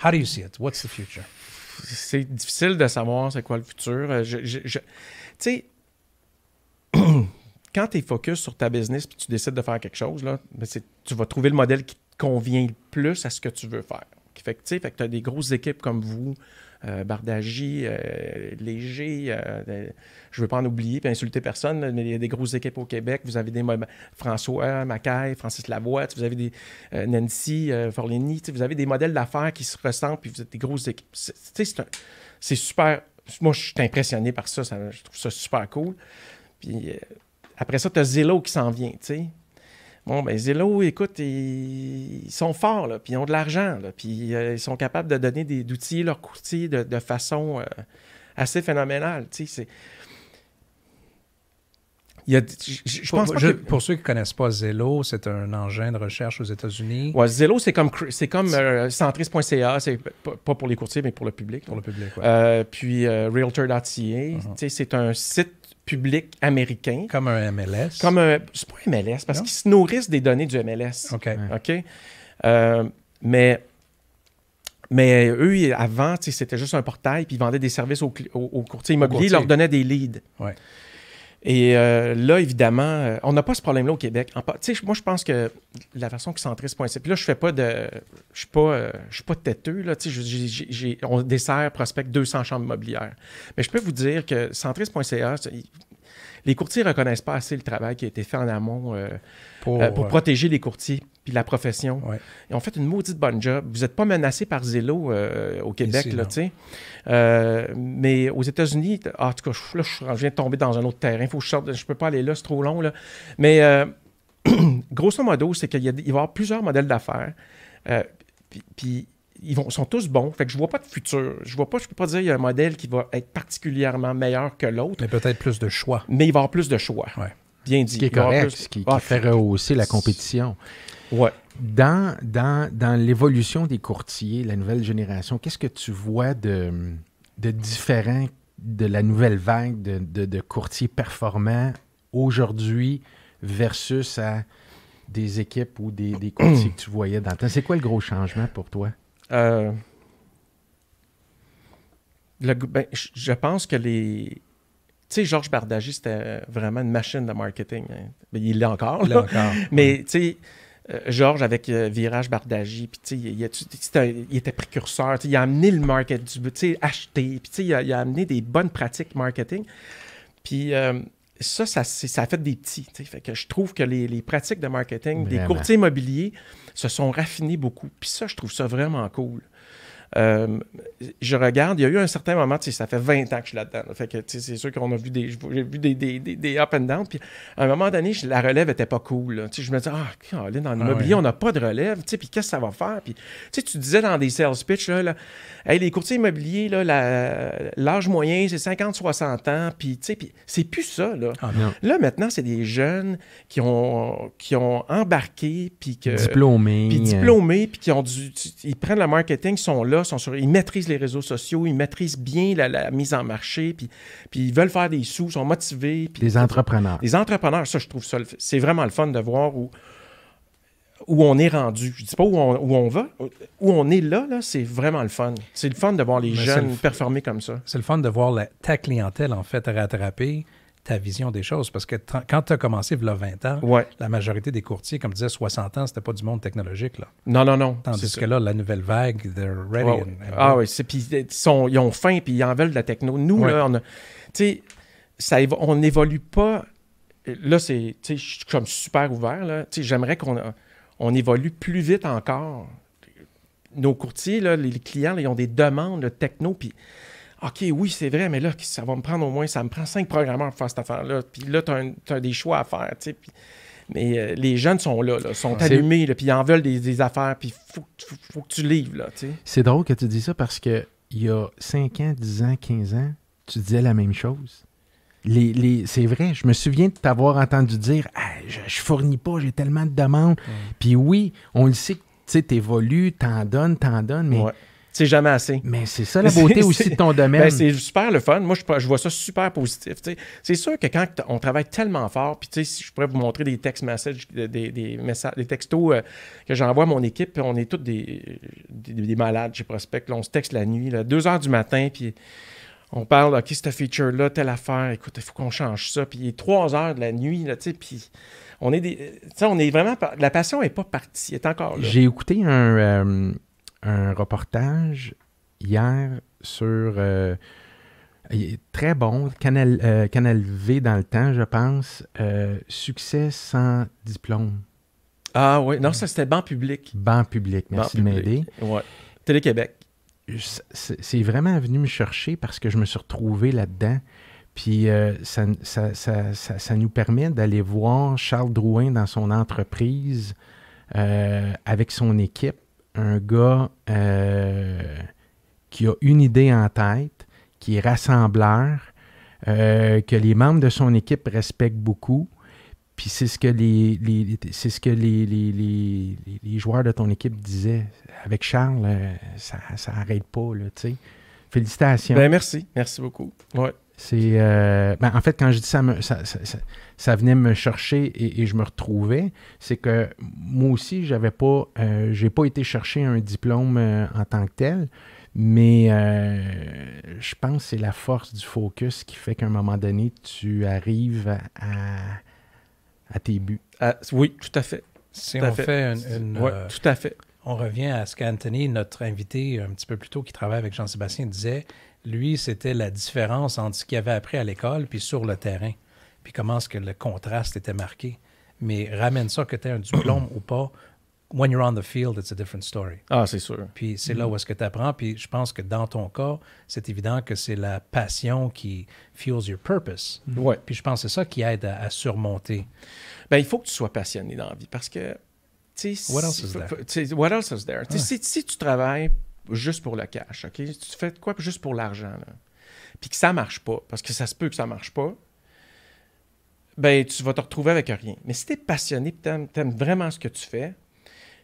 How do you see it? What's the future? C'est difficile de savoir c'est quoi le futur. Tu sais, quand tu es focus sur ta business puis tu décides de faire quelque chose, là, tu vas trouver le modèle qui te convient le plus à ce que tu veux faire. Fait que tu as des grosses équipes comme vous, Bardagie, Léger, je ne veux pas en oublier et insulter personne, mais il y a des grosses équipes au Québec. Vous avez des François Macaille, Francis Lavoie, vous avez des Nancy Forlini, vous avez des modèles d'affaires qui se ressemblent, puis vous êtes des grosses équipes. C'est super. Moi, je suis impressionné par ça, je trouve ça super cool. Puis après ça, tu as Zillow qui s'en vient, tu sais. Bon, ben Zillow, écoute, ils sont forts, là, puis ils ont de l'argent, là, puis ils sont capables de donner d'outiller leurs courtiers de façon assez phénoménale, tu sais, Pour ceux qui ne connaissent pas Zillow, c'est un engin de recherche aux États-Unis. Ouais, Zillow, c'est comme Centris.ca, c'est pas pour les courtiers, mais pour le public. Pour le public, oui. Puis Realtor.ca, c'est un site public américain. Comme un MLS. C'est pas un MLS, parce qu'ils se nourrissent des données du MLS. OK. Mais eux, avant, c'était juste un portail, puis ils vendaient des services aux courtiers immobiliers, ils leur donnaient des leads. Ouais. Et là, évidemment, on n'a pas ce problème-là au Québec. Moi, je pense que la façon que Centris.ca... Puis là, je suis pas têteux. Là, on dessert prospect 200 chambres immobilières. Mais je peux vous dire que Centris.ca, les courtiers ne reconnaissent pas assez le travail qui a été fait en amont pour protéger les courtiers puis la profession. Ouais. Ils ont fait une maudite bonne job. Vous n'êtes pas menacé par Zillow au Québec, ici, là, tu sais. Mais aux États-Unis, en tout cas, là, je viens de tomber dans un autre terrain. Il faut que je sorte. Je ne peux pas aller là, c'est trop long. Là. Mais grosso modo, c'est qu'il va y avoir plusieurs modèles d'affaires. Puis ils sont tous bons. Fait que je vois pas de futur. Je peux pas dire qu'il y a un modèle qui va être particulièrement meilleur que l'autre. Mais peut-être plus de choix. Mais il va y avoir plus de choix. Ouais. Bien dit. Ce qui est correct, ce qui fait rehausser la compétition. Ouais. Dans l'évolution des courtiers, la nouvelle génération, qu'est-ce que tu vois de différent de la nouvelle vague de courtiers performants aujourd'hui versus à des équipes ou des courtiers que tu voyais dans le temps? C'est quoi le gros changement pour toi? Je pense que tu sais, Georges Bardagie, c'était vraiment une machine de marketing. Hein. Il l'est encore. Là. Mais tu sais, Georges avec Virage Bardagie, puis tu sais, il était précurseur. Il a amené le market, tu sais, acheter. Puis tu sais, il a amené des bonnes pratiques marketing. Puis ça a fait des petits. Fait que je trouve que les pratiques de marketing des courtiers immobiliers se sont raffinées beaucoup. Puis ça, je trouve ça vraiment cool. je regarde, il y a eu un certain moment, ça fait 20 ans que je suis là-dedans. Là. Fait que c'est sûr qu'on a vu j'ai vu des up and down. Puis à un moment donné, la relève était pas cool. Là. Je me disais, dans l'immobilier, on n'a pas de relève. Puis qu'est-ce que ça va faire? Puis tu disais dans des sales pitch, là, hey, les courtiers immobiliers, là, l'âge moyen, c'est 50-60 ans. Puis c'est plus ça. Là, là maintenant, c'est des jeunes qui ont embarqué. Puis diplômés, puis ils prennent le marketing, ils sont là, ils maîtrisent les réseaux sociaux, ils maîtrisent bien la mise en marché, puis ils veulent faire des sous, sont motivés. Des entrepreneurs. Les entrepreneurs, ça, je trouve ça, c'est vraiment le fun de voir où on est rendu. Je ne dis pas où on va, où on est là, c'est vraiment le fun. C'est le fun de voir les jeunes performer comme ça. C'est le fun de voir ta clientèle, en fait, rattraper ta vision des choses. Parce que quand tu as commencé, il y a 20 ans, la majorité des courtiers, comme tu disais, 60 ans, c'était pas du monde technologique. Là. Non. Tandis que là, la nouvelle vague, they're ready. Puis ils ont faim, puis ils en veulent de la techno. Nous, là, on n'évolue pas. Là, je suis comme super ouvert. Là. J'aimerais qu'on évolue plus vite encore. Nos courtiers, là, les clients, là, ils ont des demandes de techno, puis OK, oui, c'est vrai, mais là, ça va me prendre ça me prend 5 programmeurs pour faire cette affaire-là. Puis là, tu as des choix à faire, tu sais. Mais les jeunes sont là, sont allumés, là, puis ils en veulent des affaires, puis il faut que tu livres, là, tu sais. C'est drôle que tu dis ça parce que il y a 5 ans, 10 ans, 15 ans, tu disais la même chose. C'est vrai, je me souviens de t'avoir entendu dire « Je fournis pas, j'ai tellement de demandes. » Puis oui, on le sait que tu évolues, t'en donnes, mais... Ouais. C'est jamais assez. Mais c'est ça la beauté aussi de ton domaine. Ben, c'est super le fun. Moi, je vois ça super positif. T'sais. C'est sûr que quand on travaille tellement fort, puis si je pourrais vous montrer des text messages, des textos que j'envoie à mon équipe, puis on est tous des malades chez Prospect. Là, on se texte la nuit, là, 2 heures du matin, puis on parle, OK, cette feature-là, telle affaire, écoute, il faut qu'on change ça. Puis il est 3 heures de la nuit, là, puis on est vraiment... La passion n'est pas partie, elle est encore là. J'ai écouté un reportage hier sur très bon, Canal V dans le temps, je pense, succès sans diplôme. Ah oui, non, ça c'était Banc Public. Banc Public, merci de m'aider. Ouais. Télé-Québec. C'est vraiment venu me chercher parce que je me suis retrouvé là-dedans. Puis ça nous permet d'aller voir Charles Drouin dans son entreprise avec son équipe. Un gars qui a une idée en tête, qui est rassembleur, que les membres de son équipe respectent beaucoup. Puis c'est ce que les joueurs de ton équipe disaient. Avec Charles, ça n'arrête pas, là, tu sais. Félicitations. Ben merci beaucoup. Ouais. C'est en fait, quand je dis ça venait me chercher et je me retrouvais, c'est que moi aussi, j'ai pas été chercher un diplôme en tant que tel, mais je pense que c'est la force du focus qui fait qu'à un moment donné, tu arrives à tes buts. Oui, tout à fait. Si on fait oui, tout à fait. On revient à ce qu'Anthony, notre invité un petit peu plus tôt qui travaille avec Jean-Sébastien, disait. Lui, c'était la différence entre ce qu'il avait appris à l'école puis sur le terrain. Puis comment est-ce que le contraste était marqué. Mais ramène ça que tu aies un diplôme ou pas. When you're on the field, it's a different story. Ah, c'est sûr. Puis c'est là où est-ce que tu apprends. Puis je pense que dans ton cas, c'est évident que c'est la passion qui fuels your purpose. Ouais. Puis je pense que c'est ça qui aide à surmonter. Ben, il faut que tu sois passionné dans la vie parce que... What else is there? What else is there? Si tu travailles juste pour le cash, OK? Tu fais quoi juste pour l'argent, là? Puis que ça marche pas, parce que ça se peut que ça marche pas, ben tu vas te retrouver avec rien. Mais si tu es passionné, puis t'aimes vraiment ce que tu fais,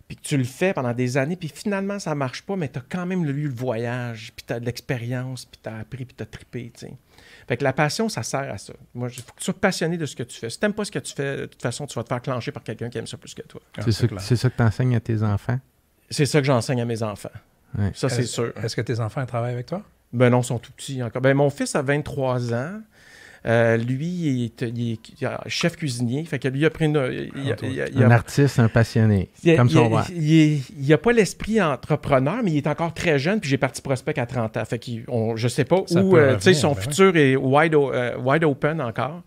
puis que tu le fais pendant des années, puis finalement ça marche pas, mais tu as quand même eu le voyage, puis tu as de l'expérience, puis tu as appris, puis tu as trippé, tu sais. Fait que la passion, ça sert à ça. Moi, il faut que tu sois passionné de ce que tu fais. Si tu n'aimes pas ce que tu fais, de toute façon, tu vas te faire clencher par quelqu'un qui aime ça plus que toi. C'est ça que tu enseignes à tes enfants? C'est ça que j'enseigne à mes enfants. Ouais. Ça, c'est sûr. Est-ce que tes enfants travaillent avec toi? Ben non, ils sont tout petits encore. Ben, mon fils a 23 ans. Lui, il est chef cuisinier. Fait que lui, il a pris un artiste, un passionné. Comme son père. Il n'a pas l'esprit entrepreneur, mais il est encore très jeune. Puis j'ai parti Prospect à 30 ans. Fait que je sais pas où. Son futur est wide open encore.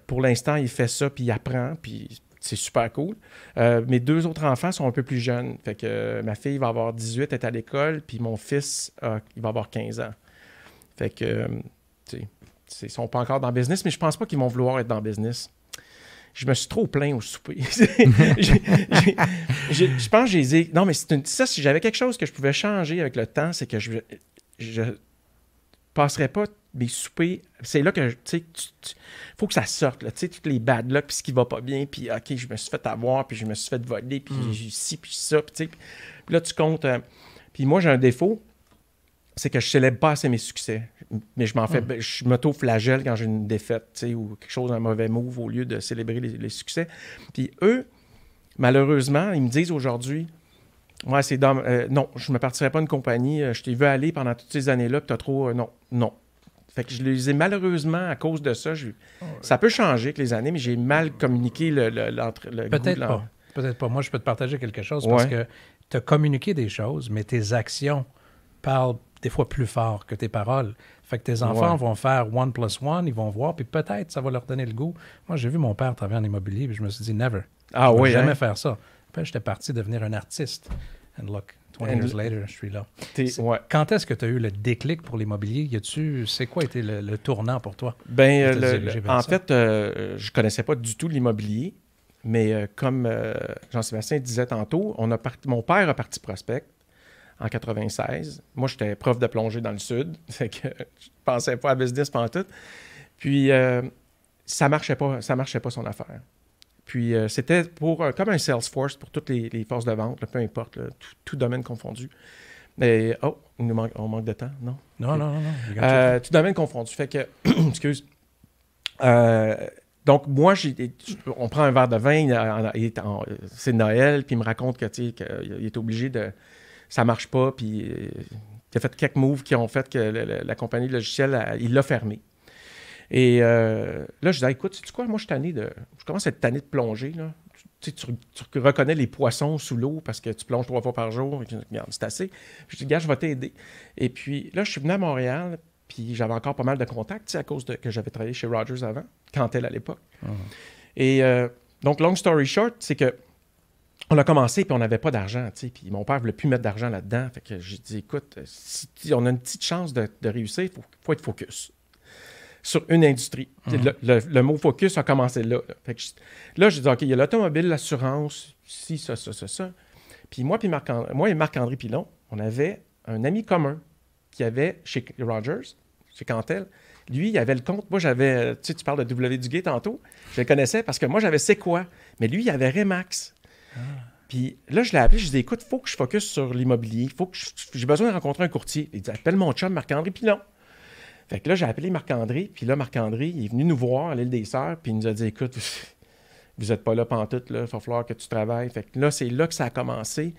Pour l'instant, il fait ça, puis il apprend. Puis c'est super cool. Mes 2 autres enfants sont un peu plus jeunes. Fait que ma fille va avoir 18, est à l'école, puis mon fils, il va avoir 15 ans. Fait que, tu sais, ils sont pas encore dans le business, mais je pense pas qu'ils vont vouloir être dans le business. Je me suis trop plaint au souper. Je pense que j'ai dit... Non, mais ça, si j'avais quelque chose que je pouvais changer avec le temps, c'est que je passerais pas mes soupers. C'est là que, tu sais, faut que ça sorte, là. Tu sais, toutes les bad luck, puis ce qui va pas bien, puis OK, je me suis fait avoir, puis je me suis fait voler, puis j'ai ci, puis ça, puis tu sais. Puis là, tu comptes... puis moi, j'ai un défaut, c'est que je célèbre pas assez mes succès. Mais je m'en fais... Je m'auto-flagelle quand j'ai une défaite, tu sais, ou quelque chose, un mauvais move, au lieu de célébrer les succès. Puis eux, malheureusement, ils me disent aujourd'hui... Ouais, c'est non, je me partirais pas d'une compagnie. Je t'ai vu aller pendant toutes ces années-là, puis t'as trop... non. Fait que je les ai malheureusement, à cause de ça, ça peut changer avec les années, mais j'ai mal communiqué le Peut-être pas. Peut-être pas. Moi, je peux te partager quelque chose parce que tu as communiqué des choses, mais tes actions parlent des fois plus fort que tes paroles. Fait que tes enfants vont faire 1 + 1, ils vont voir, puis peut-être ça va leur donner le goût. Moi, j'ai vu mon père travailler en immobilier, puis je me suis dit, never. Je ne vais jamais faire ça. Puis j'étais parti devenir un artiste. And look, 20 years later, je suis là. Quand est-ce que tu as eu le déclic pour l'immobilier? C'est quoi était le tournant pour toi? En fait, je connaissais pas du tout l'immobilier, mais comme Jean-Sébastien disait tantôt, mon père a parti prospect en 96. Moi, j'étais prof de plongée dans le sud, fait que je pensais pas à business pendant tout. Puis, ça marchait pas son affaire. Puis, c'était comme un Salesforce pour toutes les forces de vente, là, peu importe, là, tout domaine confondu. Mais, on manque de temps, non? Non. Tout domaine confondu. Fait que, excuse. Donc, moi, on prend un verre de vin, c'est Noël, puis il me raconte qu'il est obligé de... Ça marche pas, puis il a fait quelques moves qui ont fait que la compagnie logicielle, il l'a fermé. Et là, je disais, écoute, sais-tu quoi, moi, je commence à être tanné de plonger, là. Tu reconnais les poissons sous l'eau parce que tu plonges 3 fois par jour. Et regarde, c'est assez. Je dis, gars, je vais t'aider. Et puis là, je suis venu à Montréal, puis j'avais encore pas mal de contacts, à cause que j'avais travaillé chez Rogers avant, Cantel à l'époque. Et donc, long story short, c'est que on a commencé, puis on n'avait pas d'argent, tu sais, puis mon père ne voulait plus mettre d'argent là-dedans. Fait que j'ai dit, écoute, si on a une petite chance de réussir, il faut être focus sur une industrie. Le mot focus a commencé là. Fait que là, j'ai dit, OK, il y a l'automobile, l'assurance, ça. Puis moi et Marc-André Pilon, on avait un ami commun qui avait chez Rogers, chez Cantel. Lui, il avait le compte. Moi, j'avais, tu parles de W. Duguay tantôt. Je le connaissais parce que moi, j'avais C'est quoi? Mais lui, il avait Remax. Puis là, je l'ai appelé, je lui ai dit, écoute, il faut que je focus sur l'immobilier. J'ai besoin de rencontrer un courtier. Il dit, appelle mon chum Marc-André Pilon. Fait que là, j'ai appelé Marc-André, puis là, Marc-André, il est venu nous voir à l'île des Sœurs, puis il nous a dit, écoute, vous n'êtes pas là pantoute, là, il va falloir que tu travailles. Fait que là, c'est là que ça a commencé.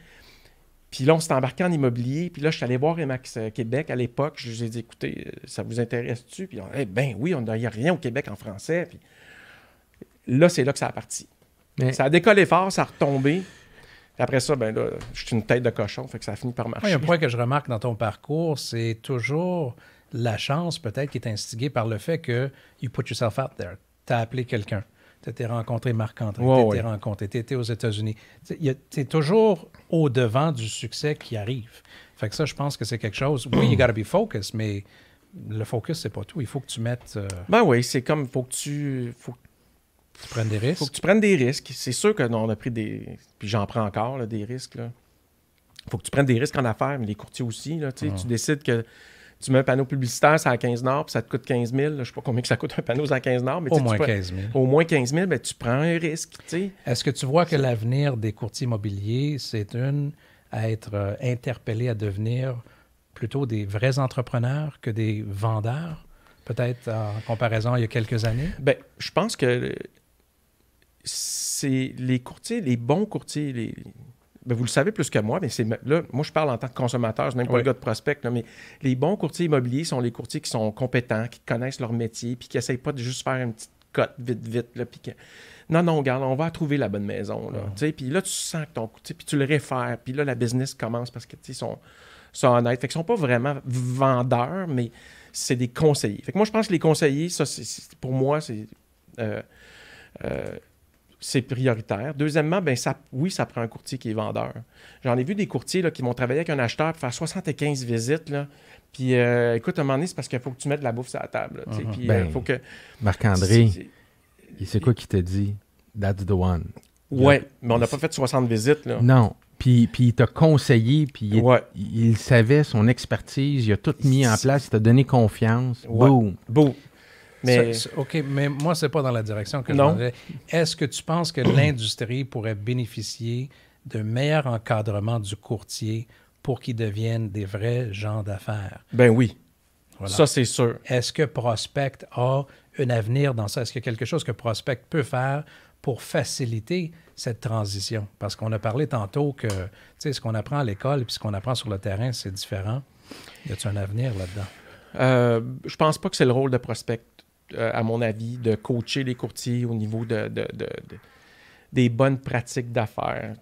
Puis là, on s'est embarqué en immobilier, puis là, je suis allé voir Remax Québec à l'époque. Je lui ai dit, écoutez, ça vous intéresse-tu? Puis on a dit, ben oui, il n'y a rien au Québec en français. Puis là, c'est là que ça a parti. Mais... Ça a décollé fort, ça a retombé. Après ça, ben là, je suis une tête de cochon, fait que ça a fini par marcher. Oui, un point que je remarque dans ton parcours, c'est toujours la chance peut-être qui est instigée par le fait que you put yourself out there. Tu as appelé quelqu'un. Tu t'es rencontré Marc-André. Tu t'es rencontré. Tu étais aux États-Unis. Tu es toujours au-devant du succès qui arrive. Fait que ça, je pense que c'est quelque chose... Oui, you gotta be focused, mais le focus, c'est pas tout. Il faut que tu mettes... Ben oui, c'est comme... Faut que tu prennes des risques. Faut que tu prennes des risques. C'est sûr que on a pris des... Puis j'en prends encore, là, des risques. Là. Faut que tu prennes des risques en affaires, mais les courtiers aussi. Là, tu décides que tu mets un panneau publicitaire, c'est à 15 $, puis ça te coûte 15 000. Là, je ne sais pas combien que ça coûte un panneau à 15 $. Mais au moins 15 000. Au moins 15 000, ben, tu prends un risque. T'sais. Est-ce que tu vois que l'avenir des courtiers immobiliers, c'est à être interpellé à devenir plutôt des vrais entrepreneurs que des vendeurs, peut-être en comparaison il y a quelques années? Bien, je pense que c'est les courtiers, les bons courtiers, ben vous le savez plus que moi, mais là, moi je parle en tant que consommateur, je n'ai même pas le gars de prospect, là, mais les bons courtiers immobiliers sont les courtiers qui sont compétents, qui connaissent leur métier, puis qui n'essayent pas de juste faire une petite cote vite, là, puis que non, regarde, on va trouver la bonne maison, là, puis là tu sens que ton courtier, puis tu le réfères, puis là la business commence parce que ils sont honnêtes, fait qu'ils sont pas vraiment vendeurs, mais c'est des conseillers. Fait que moi je pense que les conseillers, ça, pour moi, c'est c'est prioritaire. Deuxièmement, ben oui, ça prend un courtier qui est vendeur. J'en ai vu des courtiers là, qui vont travailler avec un acheteur pour faire 75 visites. Là. Puis, écoute, à un moment donné, c'est parce qu'il faut que tu mettes de la bouffe sur la table. Là, puis, faut que... Marc-André, c'est quoi qui t'a dit? That's the one. Oui, mais on n'a pas fait 60 visites. Là. Non. Puis il t'a conseillé, puis il savait son expertise, il a tout mis en place, il t'a donné confiance. Boum. Boum. Mais... OK, mais moi, c'est pas dans la direction que je Non. voudrais. Est-ce que tu penses que l'industrie pourrait bénéficier d'un meilleur encadrement du courtier pour qu'il devienne des vrais gens d'affaires? Ben oui. Voilà. Ça, c'est sûr. Est-ce que Prospect a un avenir dans ça? Est-ce qu'il y a quelque chose que Prospect peut faire pour faciliter cette transition? Parce qu'on a parlé tantôt que ce qu'on apprend à l'école et ce qu'on apprend sur le terrain, c'est différent. Y a-t-il un avenir là-dedans? Je pense pas que c'est le rôle de Prospect, à mon avis, de coacher les courtiers au niveau des bonnes pratiques d'affaires.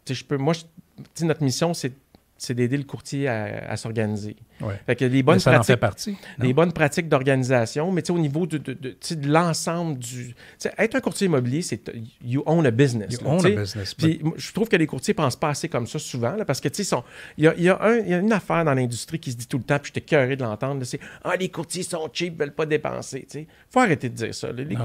Notre mission, c'est d'aider le courtier à s'organiser. Ouais. Fait que les bonnes ça en pratiques, fait partie. des bonnes pratiques d'organisation, mais au niveau de l'ensemble du... Être un courtier immobilier, c'est you own a business. You own a business. Puis je trouve que les courtiers ne pensent pas assez comme ça souvent, là, parce que il y a une affaire dans l'industrie qui se dit tout le temps, puis j'étais écœuré de l'entendre, c'est « Ah, les courtiers sont cheap, ils ne veulent pas dépenser. » Il faut arrêter de dire ça. Les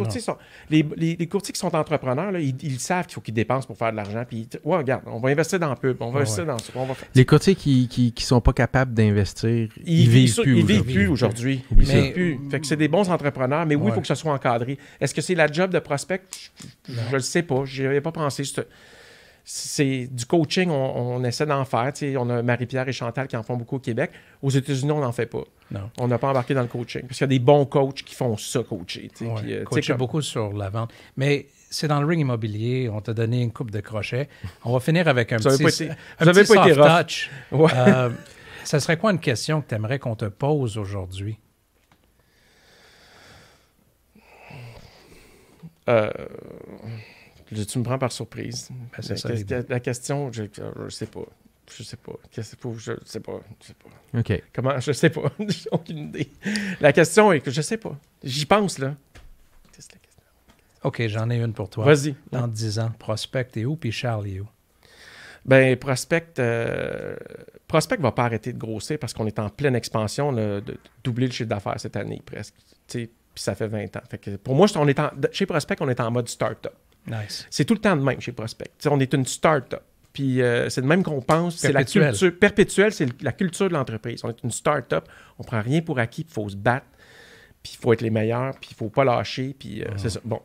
courtiers qui sont entrepreneurs, là, ils savent qu'il faut qu'ils dépensent pour faire de l'argent, puis ouais, regarde, on va investir dans le pub, on va investir dans ça. Les courtiers qui sont pas capables d'investir, ils vivent plus aujourd'hui. Ils vivent plus. Fait que c'est des bons entrepreneurs, mais oui, il faut que ça soit encadré. Est-ce que c'est la job de Prospect? Je ne le sais pas. Je n'y avais pas pensé. C'est du coaching, on essaie d'en faire. On a Marie-Pierre et Chantal qui en font beaucoup au Québec. Aux États-Unis, on n'en fait pas. Non. On n'a pas embarqué dans le coaching. Parce qu'il y a des bons coachs qui font ça, coacher. Coacher beaucoup sur la vente. Mais c'est dans le ring immobilier, on t'a donné une coupe de crochets. On va finir avec un petit soft touch. Ouais. Ça serait quoi une question que tu aimerais qu'on te pose aujourd'hui? Tu me prends par surprise. La question, je sais pas. Je sais pas. Je sais pas. OK. Comment? Je sais pas. J'ai aucune idée. La question est que je sais pas. J'y pense, là. Qu'est-ce que la question? OK, j'en ai une pour toi. Vas-y. Dans 10 ans, Prospect est où, puis Charles est où? Ben Prospect va pas arrêter de grossir parce qu'on est en pleine expansion de doubler le chiffre d'affaires cette année presque. Puis ça fait 20 ans. Fait que pour moi, chez Prospect, on est en mode start-up. Nice. C'est tout le temps de même chez Prospect. On est une start-up. Puis c'est de même qu'on pense. C'est la Perpétuel. culture perpétuelle, c'est la culture de l'entreprise. On est une start-up. On prend rien pour acquis, il faut se battre. Puis il faut être les meilleurs, puis il faut pas lâcher. Puis c'est ça. Bon.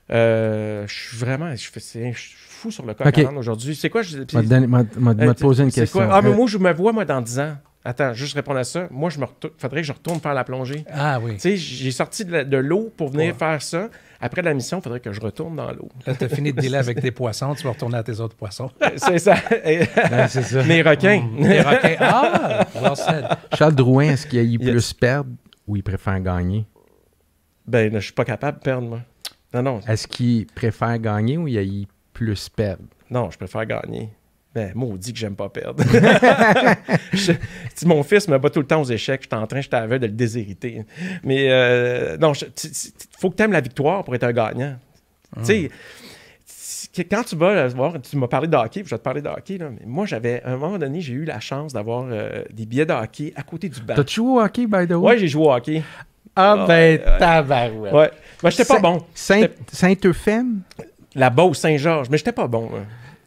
Je suis vraiment... Je suis fou sur le coq à l'âne aujourd'hui. C'est quoi? Je te poser une question. Quoi? Ah, mais moi, je me vois, dans 10 ans. Attends, juste répondre à ça. Moi, faudrait que je retourne faire la plongée. Ah oui. Tu sais, j'ai sorti de l'eau pour venir faire ça. Après la mission, il faudrait que je retourne dans l'eau. Là, tu as fini de dealer avec tes poissons. Tu vas retourner à tes autres poissons. C'est ça. C'est ça. Mes requins. Les requins. Ah! Well said. Charles Drouin, est-ce qu'il a plus perdre ou il préfère gagner? Ben, je suis pas capable de perdre, moi. Non. Est-ce qu'il préfère gagner ou il a plus perdre? Non, je préfère gagner. Ben, maudit que j'aime pas perdre. Mon fils me bat tout le temps aux échecs. J'étais à la veille de le déshériter. Mais non, faut que tu aimes la victoire pour être un gagnant. Tu sais, quand tu vas voir, tu m'as parlé de hockey, puis je vais te parler de hockey. Là, mais moi, à un moment donné, j'ai eu la chance d'avoir des billets de hockey à côté du banc. T'as-tu joué au hockey, by the way? Oui, j'ai joué au hockey. Tabarouette. Ouais. Ben, j'étais pas bon. Saint-Euphème? La Beauce, Saint-Georges, mais j'étais pas bon.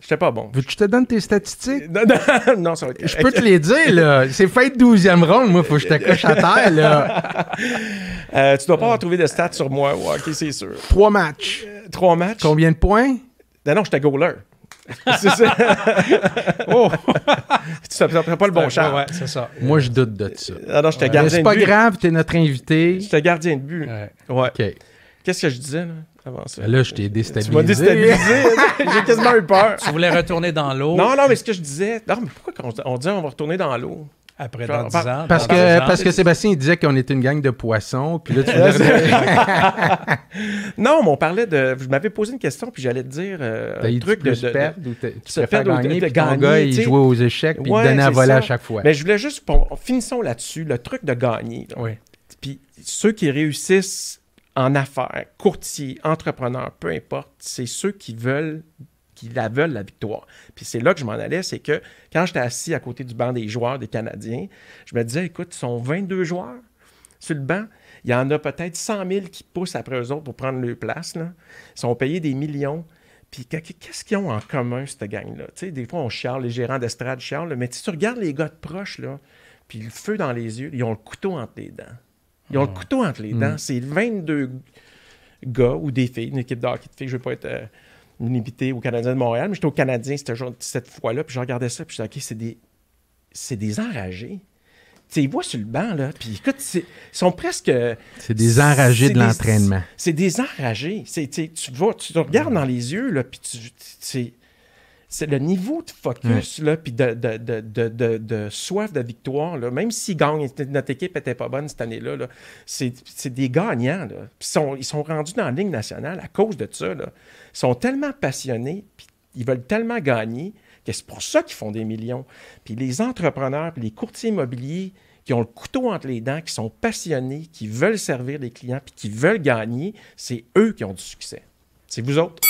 J'étais pas bon. Veux-tu que je te donne tes statistiques? Non, ça va être... Je peux te les dire, là. C'est fait 12e ronde, moi, faut que je te coche à terre, là. Tu dois pas avoir trouvé de stats sur moi. Ouais, OK, c'est sûr. 3 matchs. 3 matchs? Combien de points? Non, j'étais goaler. C'est ça. Oh! Ça ferait pas le bon char. Ouais, c'est ça. Moi, je doute de ça. Non, j'étais gardien de but. C'est pas grave, t'es notre invité. J'étais gardien de but. Ouais. OK. Qu'est-ce que je disais, là, avant ça? Là, je t'ai déstabilisé. Tu m'as déstabilisé. J'ai quasiment eu peur. Tu voulais retourner dans l'eau. Non, mais ce que je disais... Non, mais pourquoi on disait on va retourner dans l'eau? Après, dans 10 ans. Parce que Sébastien, il disait qu'on était une gang de poissons, puis là, tu voulais... Non, mais on parlait de... Je m'avais posé une question, puis j'allais te dire... un truc de perdre, ou tu préfères gagner, puis ton gars, il jouait aux échecs, puis il te donnait à voler à chaque fois. Mais je voulais juste... Finissons là-dessus, le truc de gagner. Oui. Puis ceux qui réussissent en affaires, courtiers, entrepreneurs, peu importe, c'est ceux qui veulent la victoire. Puis c'est là que je m'en allais, c'est que quand j'étais assis à côté du banc des joueurs des Canadiens, je me disais, écoute, ils sont 22 joueurs sur le banc. Il y en a peut-être 100 000 qui poussent après eux autres pour prendre leur place. Là. Ils sont payés des millions. Puis qu'est-ce qu'ils ont en commun, cette gang-là? Tu sais, des fois, on chiale, les gérants d'estrade chialent, là, mais tu regardes les gars de proche, là, puis le feu dans les yeux, ils ont le couteau entre les dents. Ils ont le couteau entre les dents. C'est 22 gars ou des filles, une équipe de hockey de filles, je ne veux pas être limité au Canadien de Montréal, mais j'étais au Canadien cette fois-là, puis je regardais ça, puis je disais, OK, c'est des enragés. Tu sais, ils voient sur le banc, là, puis écoute, ils sont presque... C'est des enragés de l'entraînement. C'est des enragés. Tu regardes dans les yeux, là, puis c'est le niveau de focus, là, puis de soif de victoire, là, même s'ils gagnent, notre équipe n'était pas bonne cette année-là, là, c'est des gagnants, là. Puis ils sont rendus dans la Ligue nationale à cause de ça, là. Ils sont tellement passionnés, puis ils veulent tellement gagner que c'est pour ça qu'ils font des millions. Puis les entrepreneurs, puis les courtiers immobiliers qui ont le couteau entre les dents, qui sont passionnés, qui veulent servir les clients, puis qui veulent gagner, c'est eux qui ont du succès. C'est vous autres.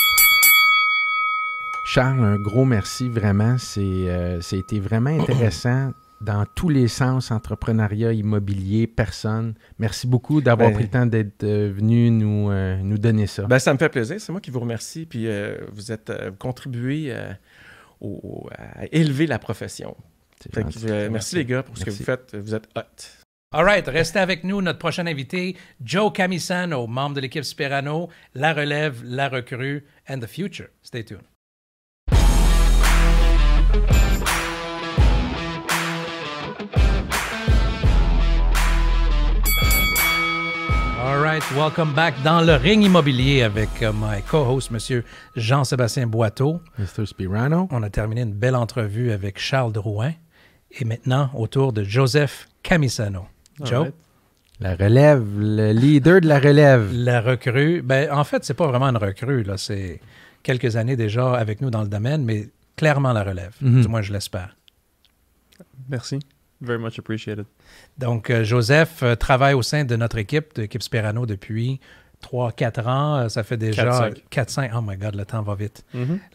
Charles, un gros merci, vraiment. Ça a été vraiment intéressant dans tous les sens, entrepreneuriat, immobilier, personne. Merci beaucoup d'avoir pris le temps d'être venu nous donner ça. Ça me fait plaisir. C'est moi qui vous remercie. Puis vous contribuez à élever la profession. Merci les gars pour ce que vous faites. Vous êtes hot. All right, restez avec nous. Notre prochain invité, Joe Camisano, membre de l'équipe Sperano, la relève, la recrue, and the future. Stay tuned. All right, welcome back dans le ring immobilier avec my co-host, M. Jean-Sébastien Boiteau. Mr. Sperano. On a terminé une belle entrevue avec Charles Drouin. Et maintenant, au tour de Joseph Camisano. Joe? Right. La relève, le leader de la relève. La recrue. En fait, c'est pas vraiment une recrue, là. C'est quelques années déjà avec nous dans le domaine, mais clairement la relève. Du moins, je l'espère. Merci. Very much appreciated. Donc, Joseph travaille au sein de notre équipe, de l'équipe Sperano, depuis 3-4 ans. Ça fait déjà 4-5. Oh my God, le temps va vite.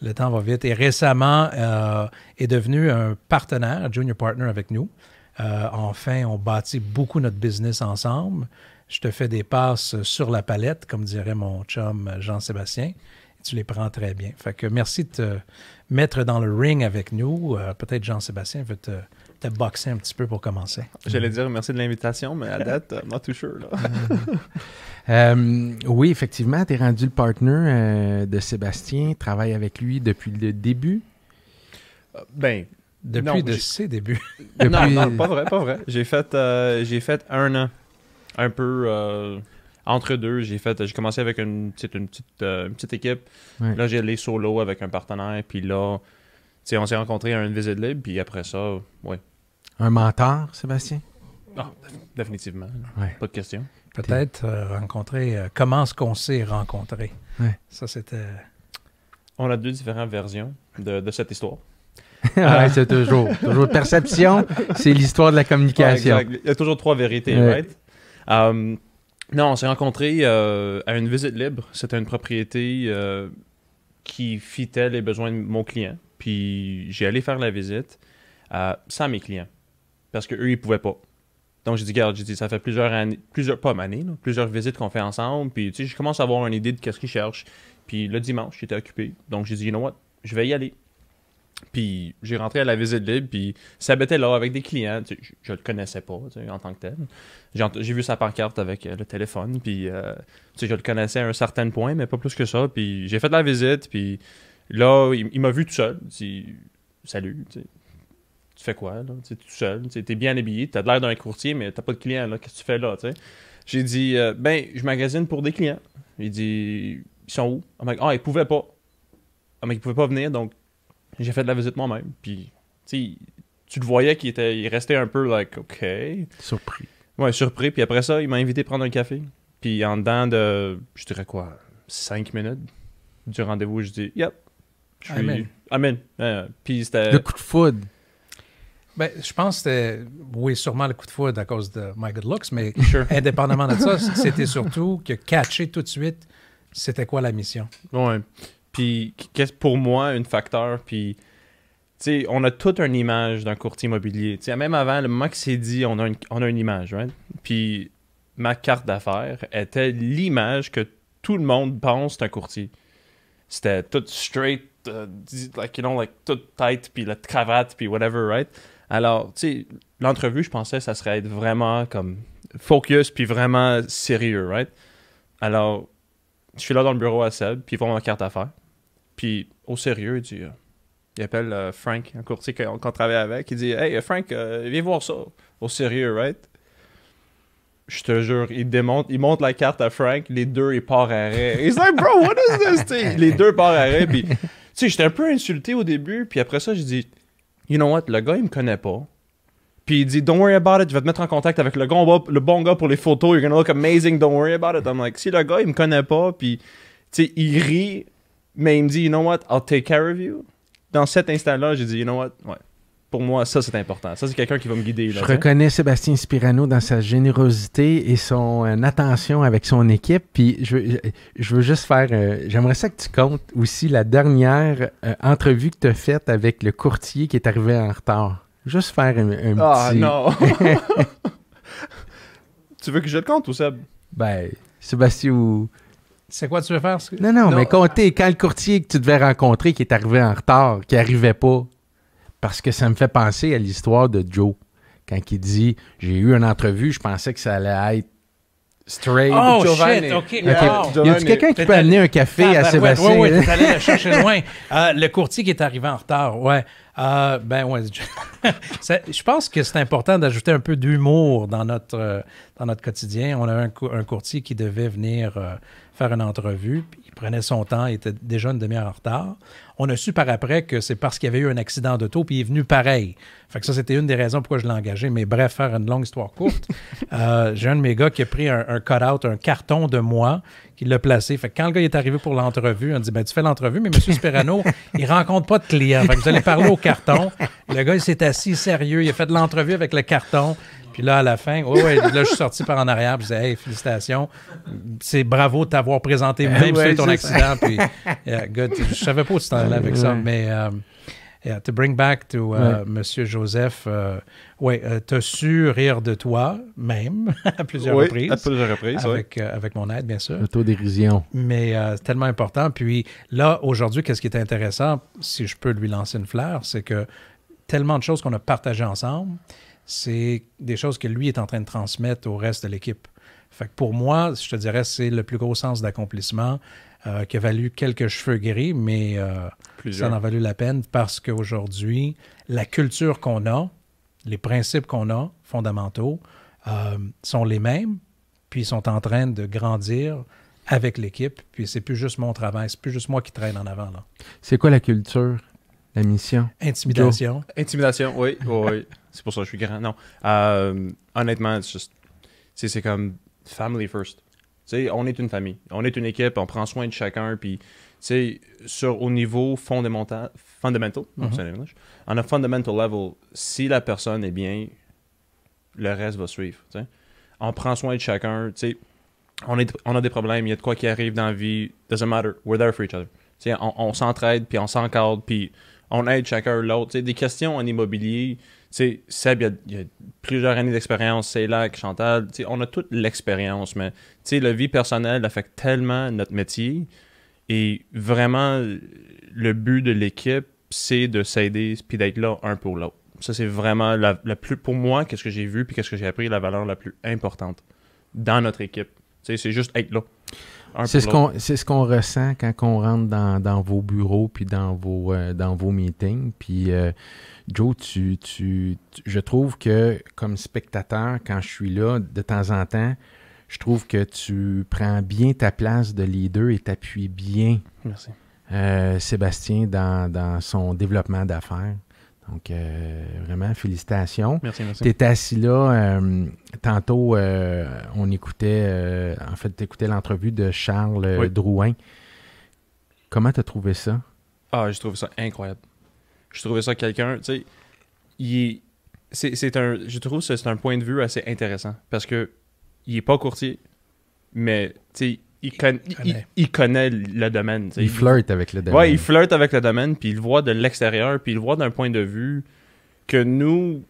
Le temps va vite. Et récemment, est devenu un partenaire, un junior partner avec nous. Enfin, on bâtit beaucoup notre business ensemble. Je te fais des passes sur la palette, comme dirait mon chum Jean-Sébastien. Tu les prends très bien. Fait que merci de te mettre dans le ring avec nous. Peut-être Jean-Sébastien veut te boxer un petit peu pour commencer. J'allais dire merci de l'invitation, mais à date, not too sure. Là. Oui, effectivement, tu es rendu le partner de Sébastien. Travaille avec lui depuis le début. Depuis ses débuts. Non, pas vrai. J'ai fait 1 an, un peu entre deux. J'ai commencé avec une petite équipe. Ouais. Là, j'ai allé solo avec un partenaire. Puis là, on s'est rencontrés à une visite libre. Puis après ça, ouais. Un mentor, Sébastien? Ah, définitivement. Ouais. Pas de question. Peut-être rencontrer. Comment est-ce qu'on s'est rencontrés? Ouais. Ça, c'était... On a 2 différentes versions de cette histoire. Ouais, c'est toujours perception, c'est l'histoire de la communication. Ouais, exact. Il y a toujours 3 vérités, right? Non, on s'est rencontrés à une visite libre. C'était une propriété qui fitait les besoins de mon client. Puis j'ai allé faire la visite sans mes clients. Parce qu'eux, ils pouvaient pas. Donc j'ai dit, ça fait plusieurs visites qu'on fait ensemble. Puis je commence à avoir une idée de qu'est-ce qu'ils cherchent. Puis le dimanche, j'étais occupé. Donc j'ai dit, you know what, je vais y aller. Puis j'ai rentré à la visite libre, puis ça habitait là avec des clients. Je le connaissais pas en tant que tel. J'ai vu sa pancarte avec le téléphone, puis je le connaissais à un certain point, mais pas plus que ça. Puis j'ai fait la visite, puis là, il m'a vu tout seul. Il dit « Salut, tu fais quoi, là? Tu es tout seul, t'es bien habillé, t'as l'air d'un courtier, mais t'as pas de clients, là. Qu'est-ce que tu fais là, tu sais? » J'ai dit « je magasine pour des clients. » Il dit « Ils sont où? » Ils pouvaient pas. Ils pouvaient pas venir, donc j'ai fait de la visite moi-même. Puis, tu le voyais il restait un peu like, OK. Surpris. Ouais, surpris. Puis après ça, il m'a invité à prendre un café. Puis en dedans de, je dirais quoi, 5 minutes du rendez-vous, je dis, yep. Amen. Amen. Puis c'était... Le coup de foudre. Ben, je pense que c'était, oui, sûrement le coup de foudre à cause de My Good Looks, mais Sure. indépendamment de ça, c'était surtout que catcher tout de suite, c'était quoi la mission? Ouais. Puis, qu'est-ce pour moi, un facteur, puis, tu sais, on a toute une image d'un courtier immobilier. Tu sais, même avant, le moment que c'est dit, on a une image, right? Puis, ma carte d'affaires était l'image que tout le monde pense d'un courtier. C'était tout straight, tout tight, puis la cravate, puis whatever, right? Alors, tu sais, l'entrevue, je pensais que ça serait être vraiment comme focus, puis vraiment sérieux, right? Alors, je suis là dans le bureau à Seb, puis ils font ma carte d'affaires. Puis, au sérieux, il appelle Frank, un courtier qu'on travaille avec. Il dit « Hey, Frank, viens voir ça. » Au sérieux, right? Je te jure, il montre la carte à Frank, les deux, ils partent à arrêt. He's like « Bro, what is this? » T'sais, les deux partent à arrêt, puis... Tu sais, j'étais un peu insulté au début, puis après ça, j'ai dit « You know what? Le gars, il me connaît pas. » Puis il dit « Don't worry about it, je vais te mettre en contact avec le bon gars pour les photos. You're gonna look amazing, don't worry about it. » I'm like, si le gars, il me connaît pas, puis... Tu sais, il rit, mais il me dit « You know what? I'll take care of you. » Dans cet instant-là, j'ai dit, you know what? Ouais. Pour moi, ça, c'est important. Ça, c'est quelqu'un qui va me guider. Je reconnais Sébastien Spirano dans sa générosité et son attention avec son équipe. Puis, je veux juste faire... j'aimerais ça que tu comptes aussi la dernière entrevue que tu as faite avec le courtier qui est arrivé en retard. Juste faire un petit... Ah, non! Tu veux que je te compte ou Seb? Ben, Sébastien ou... C'est quoi tu veux faire? Non, mais comptez quand le courtier que tu devais rencontrer qui est arrivé en retard, qui n'arrivait pas. Parce que ça me fait penser à l'histoire de Joe. Quand il dit « J'ai eu une entrevue, je pensais que ça allait être straight. » Oh, Giovanni. shit! OK. Yeah. Wow. Y a-tu quelqu'un qui peut amener un café à Sébastien? Oui, t'es allé le chercher loin. Le courtier qui est arrivé en retard, ouais. Ben, ouais. Je pense que c'est important d'ajouter un peu d'humour dans notre quotidien. On a un courtier qui devait venir faire une entrevue, puis il prenait son temps, il était déjà une demi-heure en retard. On a su par après que c'est parce qu'il y avait eu un accident d'auto, puis il est venu pareil. Fait que ça, c'était une des raisons pourquoi je l'ai engagé. Mais bref, faire une longue histoire courte, j'ai un de mes gars qui a pris un cut-out, un carton de moi, qui l'a placé. Fait que quand le gars est arrivé pour l'entrevue, on dit, ben tu fais l'entrevue, mais M. Spirano, il rencontre pas de clients. Fait que vous allez parler au carton. Le gars, il s'est assis sérieux, il a fait de l'entrevue avec le carton. Puis là, à la fin, là, je suis sorti par en arrière, puis je disais, hey, félicitations. C'est bravo de t'avoir présenté même sur ton accident. Puis, good. Je savais pas où tu t'en allais avec ça, mais to bring back to Monsieur Joseph, t'as su rire de toi, même, à plusieurs reprises. À plusieurs reprises, avec mon aide, bien sûr. L'autodérision. Mais c'est tellement important. Puis là, aujourd'hui, qu'est-ce qui est intéressant, si je peux lui lancer une fleur, c'est que tellement de choses qu'on a partagées ensemble, c'est des choses que lui est en train de transmettre au reste de l'équipe. Fait que pour moi, je te dirais, c'est le plus gros sens d'accomplissement qui a valu quelques cheveux gris, mais ça en a valu la peine parce qu'aujourd'hui, la culture qu'on a, les principes qu'on a, fondamentaux, sont les mêmes, puis ils sont en train de grandir avec l'équipe, puis c'est plus juste mon travail, c'est plus juste moi qui traîne en avant, là. C'est quoi la culture, la mission? Intimidation. Intimidation, oui. C'est pour ça que je suis grand. Non. Honnêtement, c'est comme family first. T'sais, on est une famille. On est une équipe. On prend soin de chacun. Puis, au niveau fundamental, on a fundamental level, si la personne est bien, le reste va suivre. T'sais. On prend soin de chacun. On a des problèmes. Il y a de quoi qui arrive dans la vie. Doesn't matter. We're there for each other. On s'entraide, puis on s'encadre, puis on aide chacun l'autre. Des questions en immobilier... Seb, il y a plusieurs années d'expérience, c'est là, Chantal, on a toute l'expérience, mais la vie personnelle affecte tellement notre métier et vraiment, le but de l'équipe, c'est de s'aider puis d'être là un pour l'autre. Ça, c'est vraiment, pour moi, qu'est-ce que j'ai vu puis qu'est-ce que j'ai appris, la valeur la plus importante dans notre équipe. C'est juste être là. C'est ce qu'on ressent quand on rentre dans vos bureaux puis dans vos meetings. Puis, Joe, je trouve que comme spectateur, quand je suis là, de temps en temps, je trouve que tu prends bien ta place de leader et t'appuies bien Sébastien dans son développement d'affaires. Donc, vraiment, félicitations. Merci. Tu étais assis là. Tantôt, on écoutait, t'écoutais l'entrevue de Charles Drouin. Comment tu as trouvé ça? Ah, j'ai trouvé ça incroyable. J'ai trouvé ça quelqu'un, tu sais, il je trouve que c'est un point de vue assez intéressant parce que il est pas courtier, mais il connaît le domaine. Il flirte avec le domaine. Ouais, il flirte avec le domaine, puis il le voit de l'extérieur, puis il le voit d'un point de vue que nous,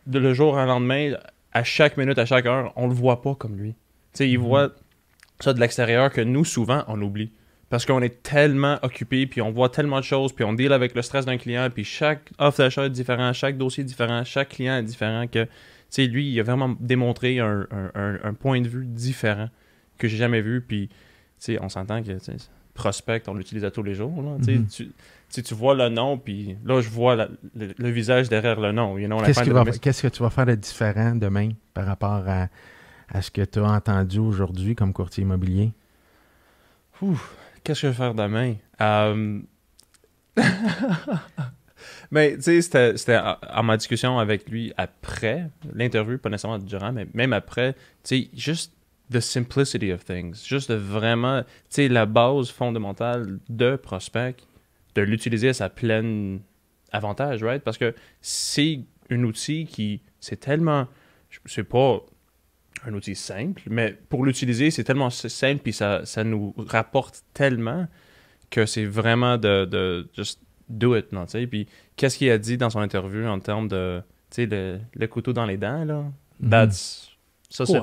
de le jour au lendemain, à chaque minute, à chaque heure, on le voit pas comme lui. Il voit ça de l'extérieur que nous, souvent, on oublie. Parce qu'on est tellement occupé, puis on voit tellement de choses, puis on deal avec le stress d'un client, puis chaque offre d'achat est différent, chaque dossier est différent, chaque client est différent, que lui, il a vraiment démontré un point de vue différent que j'ai jamais vu, puis on s'entend que prospect, on l'utilise à tous les jours. Là, tu vois le nom, puis là, je vois le visage derrière le nom. Qu'est-ce que tu vas faire de différent demain par rapport à ce que tu as entendu aujourd'hui comme courtier immobilier? Qu'est-ce que je vais faire demain? Mais tu sais, c'était en ma discussion avec lui après l'interview, pas nécessairement durant, mais même après, tu sais, juste the simplicity of things, juste de vraiment, tu sais, la base fondamentale de prospect, de l'utiliser à sa pleine avantage, right? Parce que c'est un outil qui, c'est tellement, c'est pas un outil simple, mais pour l'utiliser, c'est tellement simple, puis ça nous rapporte tellement que c'est vraiment de just do it, non, tu sais. Puis qu'est-ce qu'il a dit dans son interview en termes de, tu sais, le couteau dans les dents, là? Ça, c'est...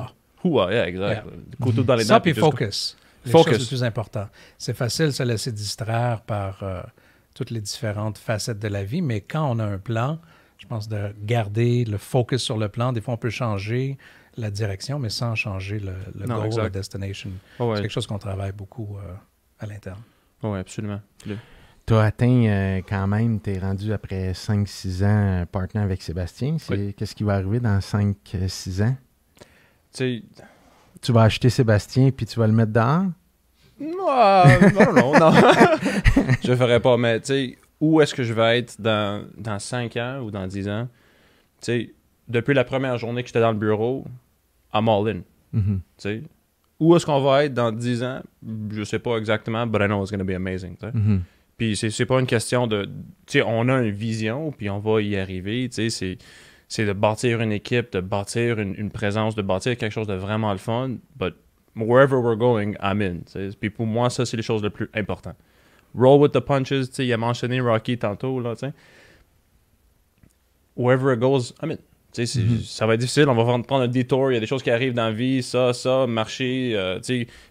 yeah, exact. Yeah. Le couteau dans les dents. Ça, puis focus. Les choses les plus importantes. C'est facile de se laisser distraire par toutes les différentes facettes de la vie, mais quand on a un plan, je pense de garder le focus sur le plan. Des fois, on peut changer la direction, mais sans changer le goal, la destination. C'est quelque chose qu'on travaille beaucoup à l'interne. Oui, absolument. Tu as atteint quand même, tu es rendu après 5-6 ans partenaire avec Sébastien. Qu'est-ce qui va arriver dans 5-6 ans? Tu vas acheter Sébastien puis tu vas le mettre dehors? Non. Je ne ferai pas, mais tu sais, où est-ce que je vais être dans 5 ans ou dans 10 ans? Tu sais, depuis la première journée que j'étais dans le bureau, I'm all in. Tu sais, où est-ce qu'on va être dans 10 ans? Je sais pas exactement, but I know it's going to be amazing. Puis c'est pas une question de... Tu sais, on a une vision, puis on va y arriver. Tu sais, c'est de bâtir une équipe, de bâtir une présence, de bâtir quelque chose de vraiment le fun. But wherever we're going, I'm in. T'sais. Puis pour moi, ça, c'est les choses les plus importantes. Roll with the punches. Il a mentionné Rocky tantôt. Là, wherever it goes, I'm in. Ça va être difficile. On va prendre un détour. Il y a des choses qui arrivent dans la vie. Ça, marcher.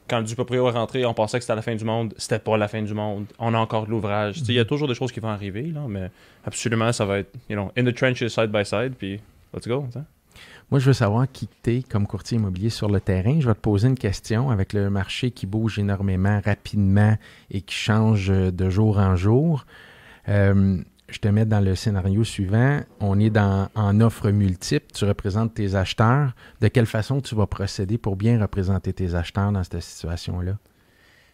Quand le Duproprio est rentré, on pensait que c'était la fin du monde. C'était pas la fin du monde. On a encore de l'ouvrage. Il y a toujours des choses qui vont arriver. Là, mais absolument, ça va être in the trenches, side by side. Puis let's go. T'sais. Moi, je veux savoir qui t'es comme courtier immobilier sur le terrain. Je vais te poser une question avec le marché qui bouge énormément, rapidement et qui change de jour en jour. Je te mets dans le scénario suivant. On est en offre multiple. Tu représentes tes acheteurs. De quelle façon tu vas procéder pour bien représenter tes acheteurs dans cette situation-là?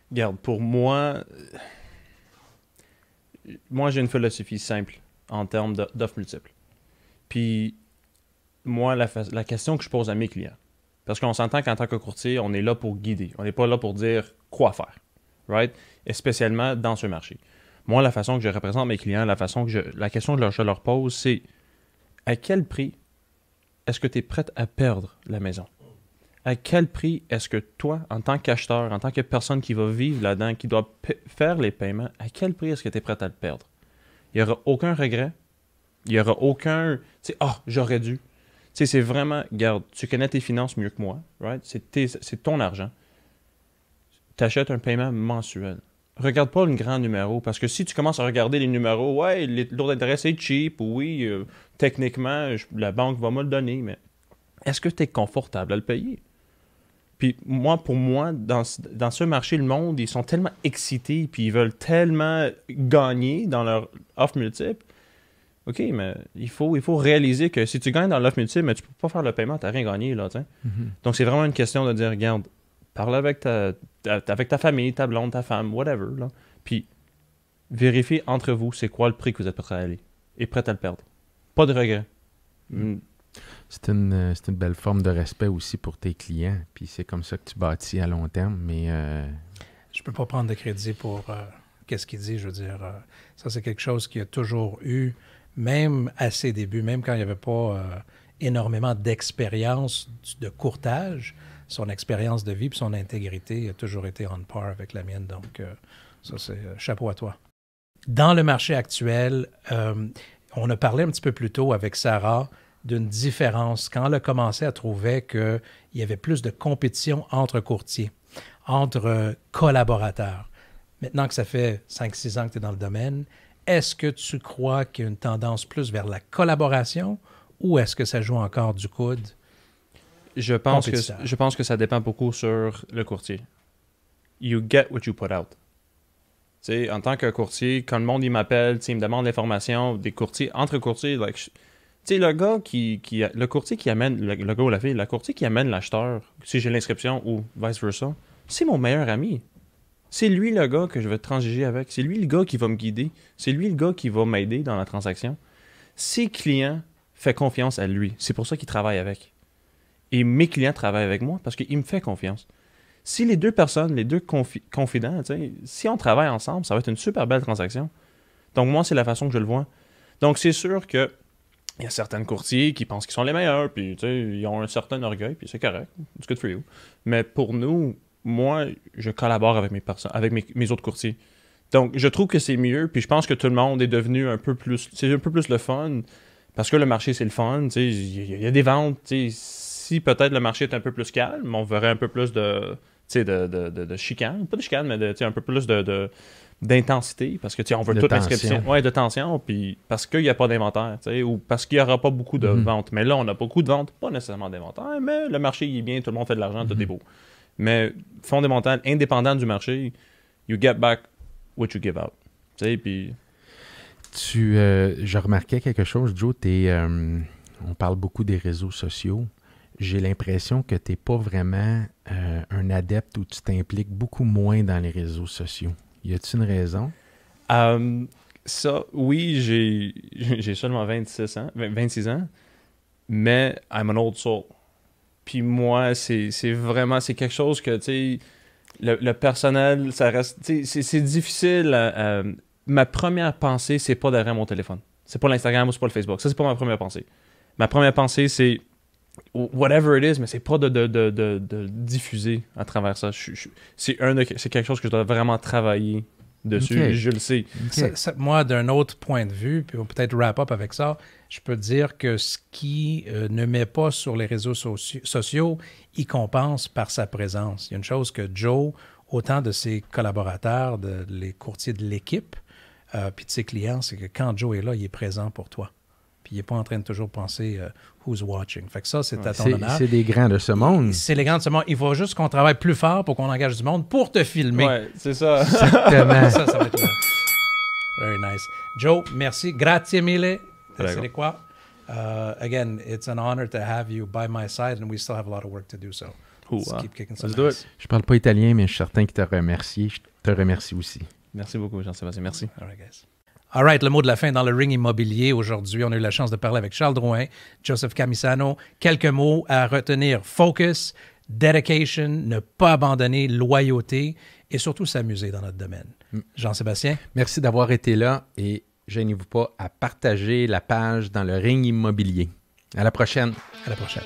Regarde, pour moi j'ai une philosophie simple en termes d'offres multiples. Puis, moi, la question que je pose à mes clients, parce qu'on s'entend qu'en tant que courtier, on est là pour guider. On n'est pas là pour dire quoi faire, right? Et spécialement dans ce marché. Moi, la façon que je représente mes clients, la question que je leur pose, c'est à quel prix est-ce que tu es prête à perdre la maison? À quel prix est-ce que toi, en tant qu'acheteur, en tant que personne qui va vivre là-dedans, qui doit faire les paiements, à quel prix est-ce que tu es prête à le perdre? Il n'y aura aucun regret. Il n'y aura aucun... j'aurais dû. C'est vraiment... Regarde, tu connais tes finances mieux que moi, right? C'est ton argent. Tu achètes un paiement mensuel. Regarde pas le grand numéro, parce que si tu commences à regarder les numéros, ouais, le taux d'intérêt c'est cheap, oui, techniquement, la banque va me le donner, mais est-ce que tu es confortable à le payer? Puis pour moi, dans ce marché, le monde, ils sont tellement excités, puis ils veulent tellement gagner dans leur offre multiple. OK, mais il faut réaliser que si tu gagnes dans l'offre multiple, mais tu peux pas faire le paiement, tu n'as rien gagné, là, tu sais. Donc, c'est vraiment une question de dire, regarde, parle avec ta famille, ta blonde, ta femme, whatever, là. Puis, vérifiez entre vous, c'est quoi le prix que vous êtes prêt à aller et prêt à le perdre. Pas de regret. C'est une belle forme de respect aussi pour tes clients. Puis, c'est comme ça que tu bâtis à long terme, mais... Je peux pas prendre de crédit pour qu'est-ce qu'il dit, je veux dire. Ça, c'est quelque chose qu'il y a toujours eu, même à ses débuts, même quand il n'y avait pas énormément d'expérience de courtage, son expérience de vie et son intégrité a toujours été on par avec la mienne. Donc, ça, c'est chapeau à toi. Dans le marché actuel, on a parlé un petit peu plus tôt avec Sarah d'une différence quand elle a commencé à trouver qu'il y avait plus de compétition entre courtiers, entre collaborateurs. Maintenant que ça fait 5-6 ans que tu es dans le domaine, est-ce que tu crois qu'il y a une tendance plus vers la collaboration ou est-ce que ça joue encore du coude? Je pense que ça dépend beaucoup sur le courtier. You get what you put out. T'sais, en tant que courtier, quand le monde il m'appelle, il me demande l'information, des courtiers, entre courtiers, like, le gars le courtier qui amène, le gars ou la fille, le courtier qui amène l'acheteur, si j'ai l'inscription ou vice versa, c'est mon meilleur ami. C'est lui le gars que je vais transiger avec. C'est lui le gars qui va me guider. C'est lui le gars qui va m'aider dans la transaction. Ses clients font confiance à lui. C'est pour ça qu'il travaille avec. Et mes clients travaillent avec moi parce qu'il me fait confiance. Si les deux personnes, les deux confidents, si on travaille ensemble, ça va être une super belle transaction. Donc moi, c'est la façon que je le vois. Donc c'est sûr que il y a certains courtiers qui pensent qu'ils sont les meilleurs, puis ils ont un certain orgueil, puis c'est correct. It's good for you. Mais pour nous, moi, je collabore avec mes autres courtiers. Donc je trouve que c'est mieux, puis je pense que tout le monde est devenu un peu plus... C'est un peu plus le fun, parce que le marché, c'est le fun. Il y a des ventes. Si peut-être le marché est un peu plus calme, on verrait un peu plus de chicane. Pas de chicane, mais un peu plus d'intensité, parce que on veut toute l'inscription. Oui, de tension, puis parce qu'il n'y a pas d'inventaire, ou parce qu'il n'y aura pas beaucoup de ventes. Mais là, on a beaucoup de ventes, pas nécessairement d'inventaire, mais le marché il est bien, tout le monde fait de l'argent, tout est beau. Mais fondamental, indépendant du marché, you get back what you give out. Puis... Je remarquais quelque chose, Joe, on parle beaucoup des réseaux sociaux. J'ai l'impression que tu n'es pas vraiment un adepte où tu t'impliques beaucoup moins dans les réseaux sociaux. Y a-t-il une raison? Ça, oui, j'ai seulement 26 ans, mais I'm an old soul. Puis moi, c'est quelque chose que, le personnel, ça reste, c'est difficile. Ma première pensée, c'est pas derrière mon téléphone. C'est pas l'Instagram ou c'est pas le Facebook. Ça, c'est pas ma première pensée. Ma première pensée, c'est whatever it is, mais c'est pas de diffuser à travers ça. C'est quelque chose que je dois vraiment travailler dessus. Okay. Je le sais. Okay. Moi, d'un autre point de vue, puis on va peut-être wrap up avec ça, je peux dire que ce qui ne met pas sur les réseaux sociaux, il compense par sa présence. Il y a une chose que Joe, autant de ses collaborateurs, les courtiers de l'équipe, puis de ses clients, c'est que quand Joe est là, il est présent pour toi. Puis il n'est pas en train de toujours penser who's watching. Fait que ça, c'est à ton honneur. C'est des grands de ce monde. C'est les grands de ce monde. Il faut juste qu'on travaille plus fort pour qu'on engage du monde pour te filmer. Ouais, c'est ça. Exactement. ça va être là. Very nice. Joe, merci. Grazie mille. C'est quoi? Again, it's an honor to have you by my side and we still have a lot of work to do, so let's keep kicking some ass. Je parle pas italien, mais je suis certain qu'il t'a remercié. Je te remercie aussi. Merci beaucoup, Jean-Sébastien. Merci. All right, guys. All right, le mot de la fin dans le ring immobilier. Aujourd'hui, on a eu la chance de parler avec Charles Drouin, Joseph Camisano. Quelques mots à retenir. Focus, dedication, ne pas abandonner, loyauté et surtout s'amuser dans notre domaine. Jean-Sébastien? Merci d'avoir été là et gênez-vous pas à partager la page dans le ring immobilier. À la prochaine. À la prochaine.